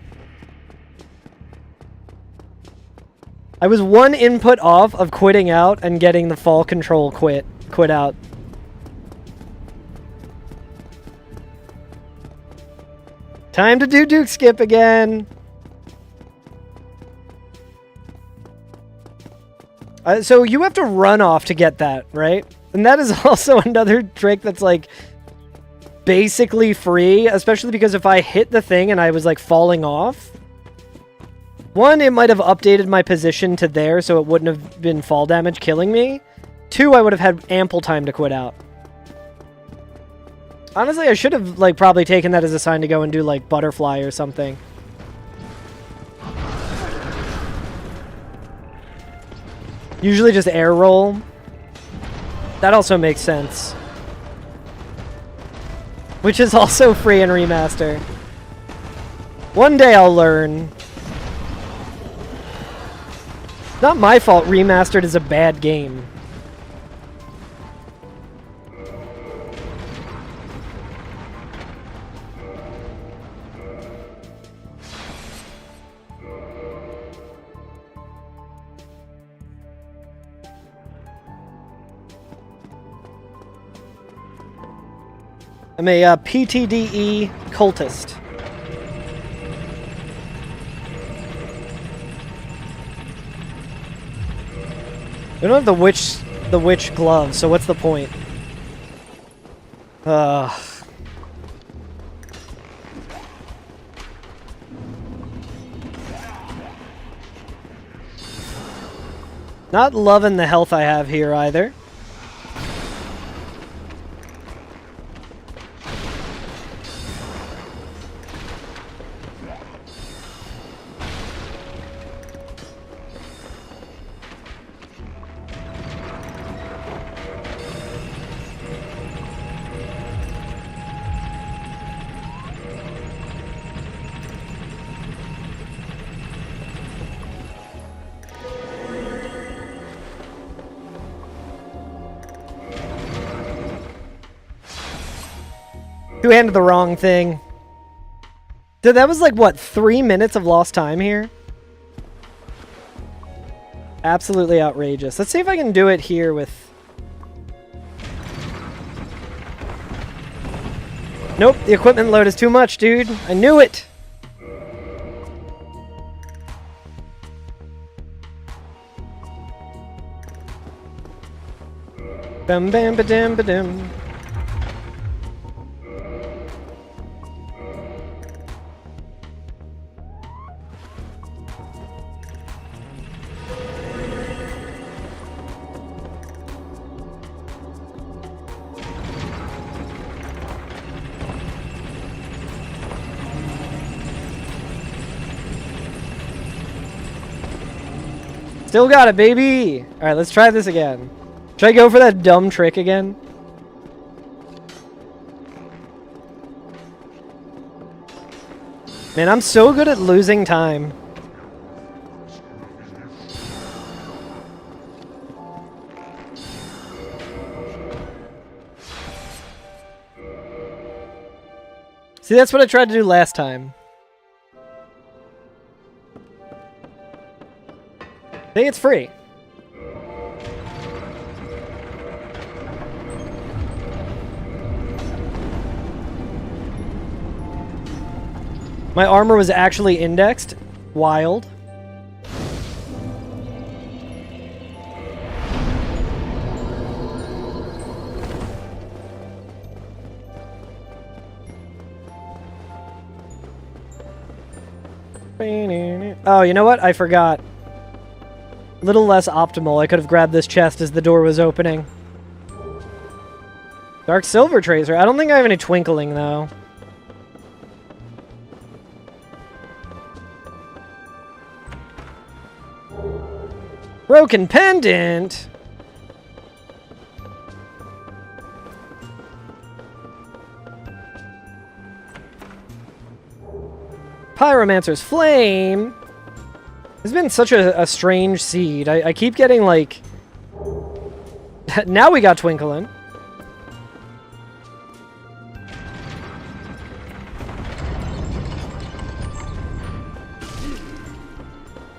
I was one input off of quitting out and getting the fall control quit out. Time to do Duke Skip again. So you have to run off to get that, right? And that is also another trick that's like basically free, especially because if I hit the thing and I was like falling off, one, it might have updated my position to there so it wouldn't have been fall damage killing me. Two, I would have had ample time to quit out. Honestly, I should have like probably taken that as a sign to go and do like butterfly or something. Usually just air roll. That also makes sense. Which is also free in Remaster. One day I'll learn. Not my fault Remastered is a bad game. I'm a PTDE cultist. We don't have the witch glove, so what's the point? Not loving the health I have here either. Who handed the wrong thing? Dude, that was like, what, 3 minutes of lost time here? Absolutely outrageous. Let's see if I can do it here with... Nope, the equipment load is too much, dude. I knew it. Bam bam ba dam ba dam. Still got it, baby! Alright, let's try this again. Should I go for that dumb trick again? Man, I'm so good at losing time. See, that's what I tried to do last time. I think it's free. My armor was actually indexed. Wild. Oh, you know what? I forgot. A little less optimal. I could have grabbed this chest as the door was opening. Dark Silver Tracer. I don't think I have any twinkling, though. Broken Pendant! Pyromancer's Flame! It's been such a strange seed. I keep getting, like... Now we got Twinkling.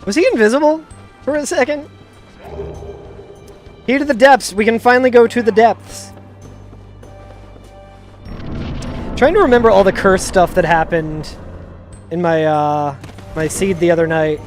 Was he invisible for a second? Here to the depths. We can finally go to the depths. Trying to remember all the curse stuff that happened in my, my seed the other night.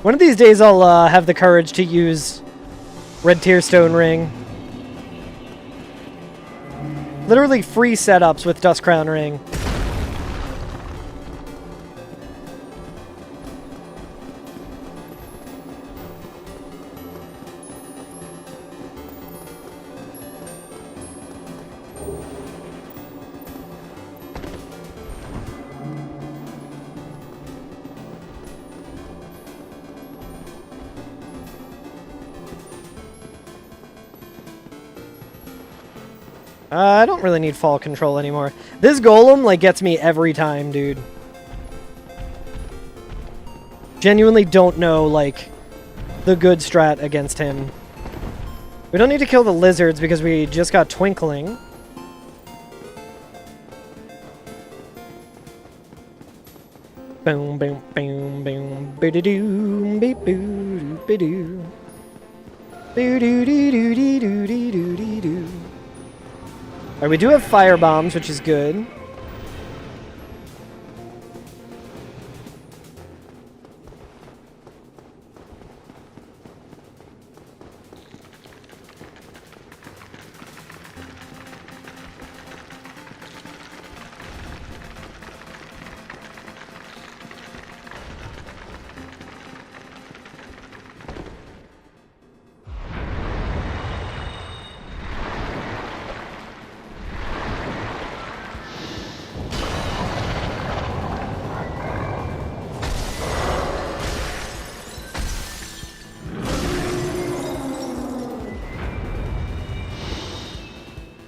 One of these days I'll have the courage to use Red Tearstone Ring. Literally free setups with Dust Crown Ring. I don't really need fall control anymore. This golem, like, gets me every time, dude. Genuinely don't know, like, the good strat against him. We don't need to kill the lizards because we just got Twinkling. Boom, boom, boom, boom, boo-doo-doo, beep-boo, boo-doo. Boo-doo-doo-doo-doo-doo-doo-doo-doo. Alright, we do have fire bombs, which is good.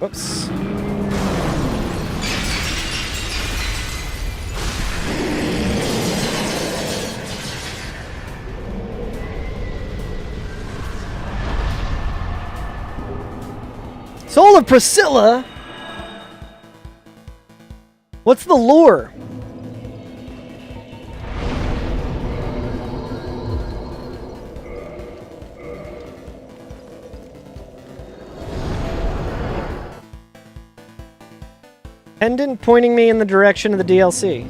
Whoops. Soul of Priscilla? What's the lure? Pendant pointing me in the direction of the DLC.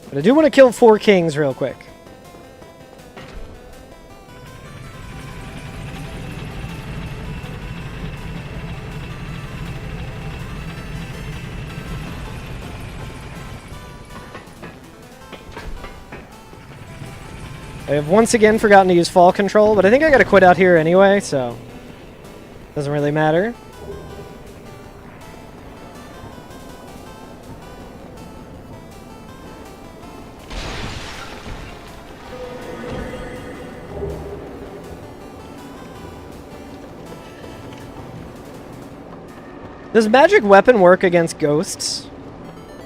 But I do want to kill 4 kings real quick. I have once again forgotten to use fall control, but I think I gotta quit out here anyway, so doesn't really matter. Does magic weapon work against ghosts?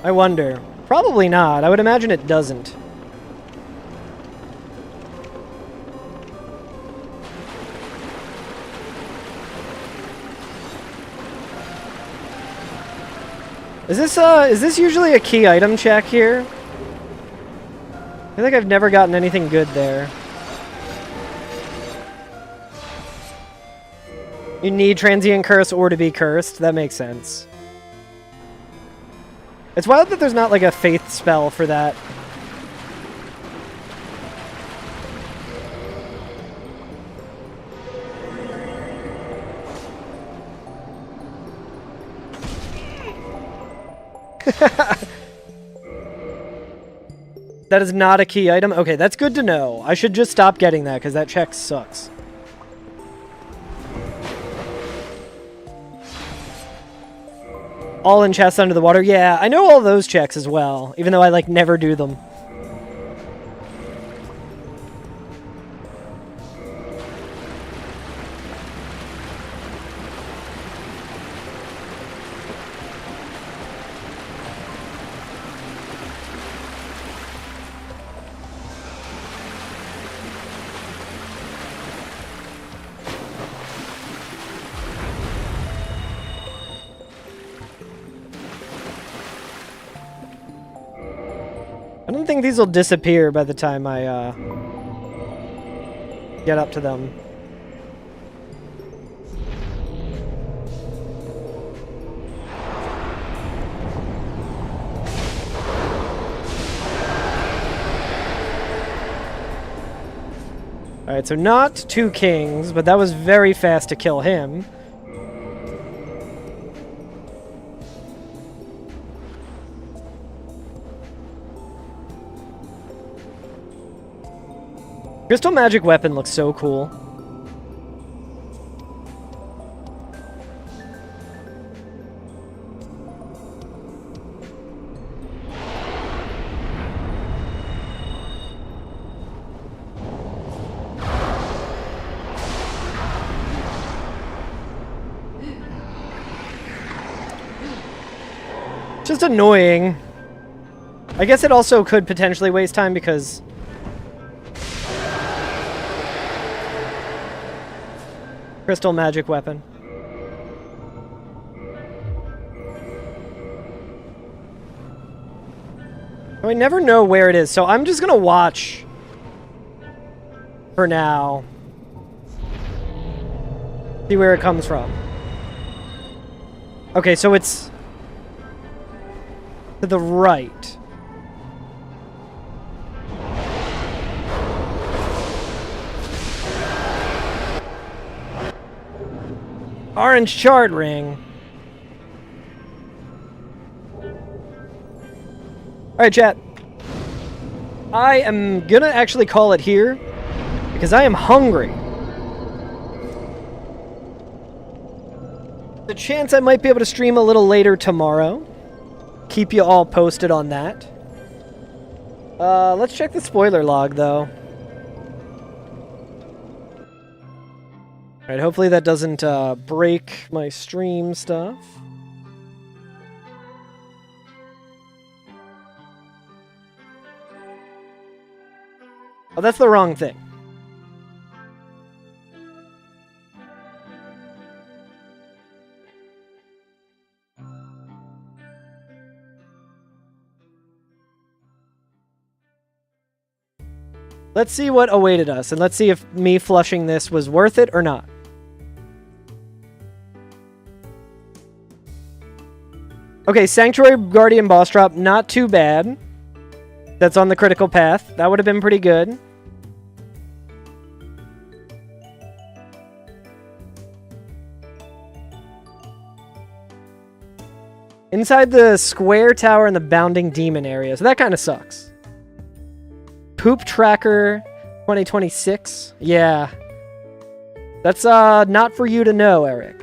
I wonder. Probably not. I would imagine it doesn't. Is this usually a key item check here? I feel like I've never gotten anything good there. You need transient curse or to be cursed. That makes sense. It's wild that there's not like a faith spell for that. That is not a key item? Okay, that's good to know. I should just stop getting that because that check sucks. All in chests under the water. Yeah, I know all those checks as well, even though I like never do them. I don't think these will disappear by the time I get up to them. Alright, so not 2 kings, but that was very fast to kill him. Crystal magic weapon looks so cool. Just annoying. I guess it also could potentially waste time because crystal magic weapon. I never know where it is, so I'm just gonna watch for now. See where it comes from. Okay, so it's to the right. Orange chart ring. Alright, chat. I am gonna actually call it here because I am hungry. The chance I might be able to stream a little later tomorrow. Keep you all posted on that. Let's check the spoiler log though. Alright, hopefully that doesn't break my stream stuff. Oh, that's the wrong thing. Let's see what awaited us, and let's see if me flushing this was worth it or not. Okay, Sanctuary Guardian boss drop, not too bad. That's on the critical path. That would have been pretty good. Inside the square tower and the bounding demon area, so that kind of sucks. Poop Tracker 2026. Yeah. That's not for you to know, Eric.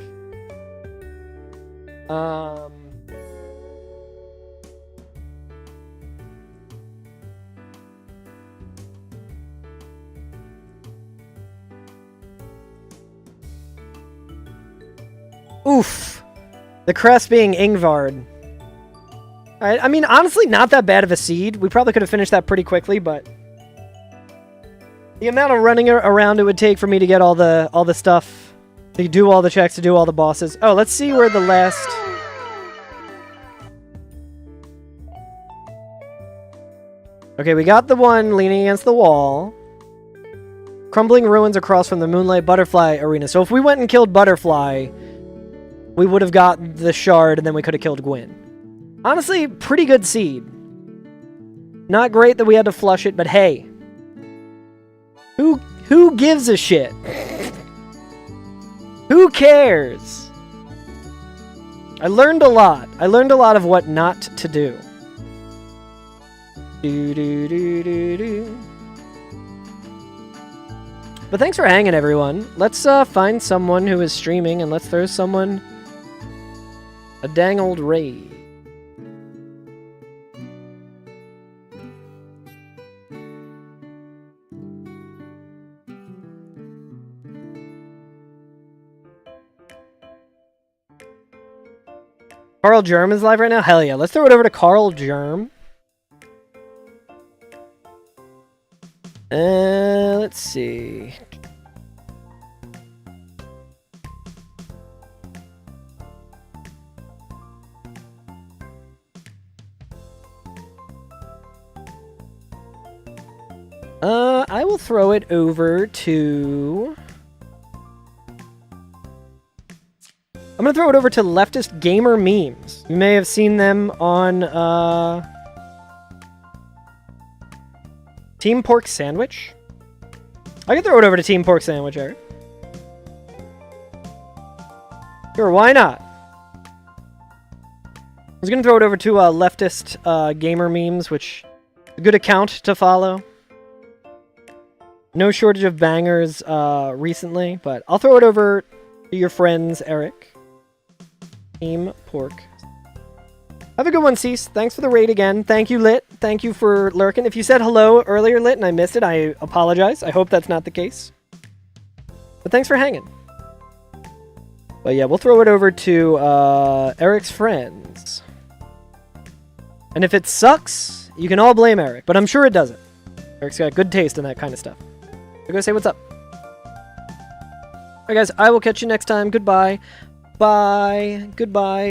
Oof. The crest being Ingvard. Alright, I mean, honestly, not that bad of a seed. We probably could have finished that pretty quickly, but the amount of running around it would take for me to get all the stuff, to do all the checks, to do all the bosses. Oh, let's see where the last... Okay, we got the one leaning against the wall. Crumbling ruins across from the Moonlight Butterfly Arena. So if we went and killed Butterfly, we would have got the shard, and then we could have killed Gwyn. Honestly, pretty good seed. Not great that we had to flush it, but hey. Who gives a shit? Who cares? I learned a lot. I learned a lot of what not to do. But thanks for hanging, everyone. Let's find someone who is streaming, and let's throw someone a dang old raid. Carl Germ is live right now? Hell yeah. Let's throw it over to Carl Germ. Let's see. I will throw it over to... I'm gonna throw it over to Leftist Gamer Memes. You may have seen them on, Team Pork Sandwich? I can throw it over to Team Pork Sandwich, Eric. Sure, why not? I was gonna throw it over to, Leftist, Gamer Memes, which is a good account to follow. No shortage of bangers, recently, but I'll throw it over to your friends, Eric. Team Pork. Have a good one, Cease. Thanks for the raid again. Thank you, Lit. Thank you for lurking. If you said hello earlier, Lit, and I missed it, I apologize. I hope that's not the case. But thanks for hanging. But yeah, we'll throw it over to Eric's friends. And if it sucks, you can all blame Eric, but I'm sure it doesn't. Eric's got good taste in that kind of stuff. So go say what's up. Alright guys, I will catch you next time. Goodbye. Bye. Goodbye.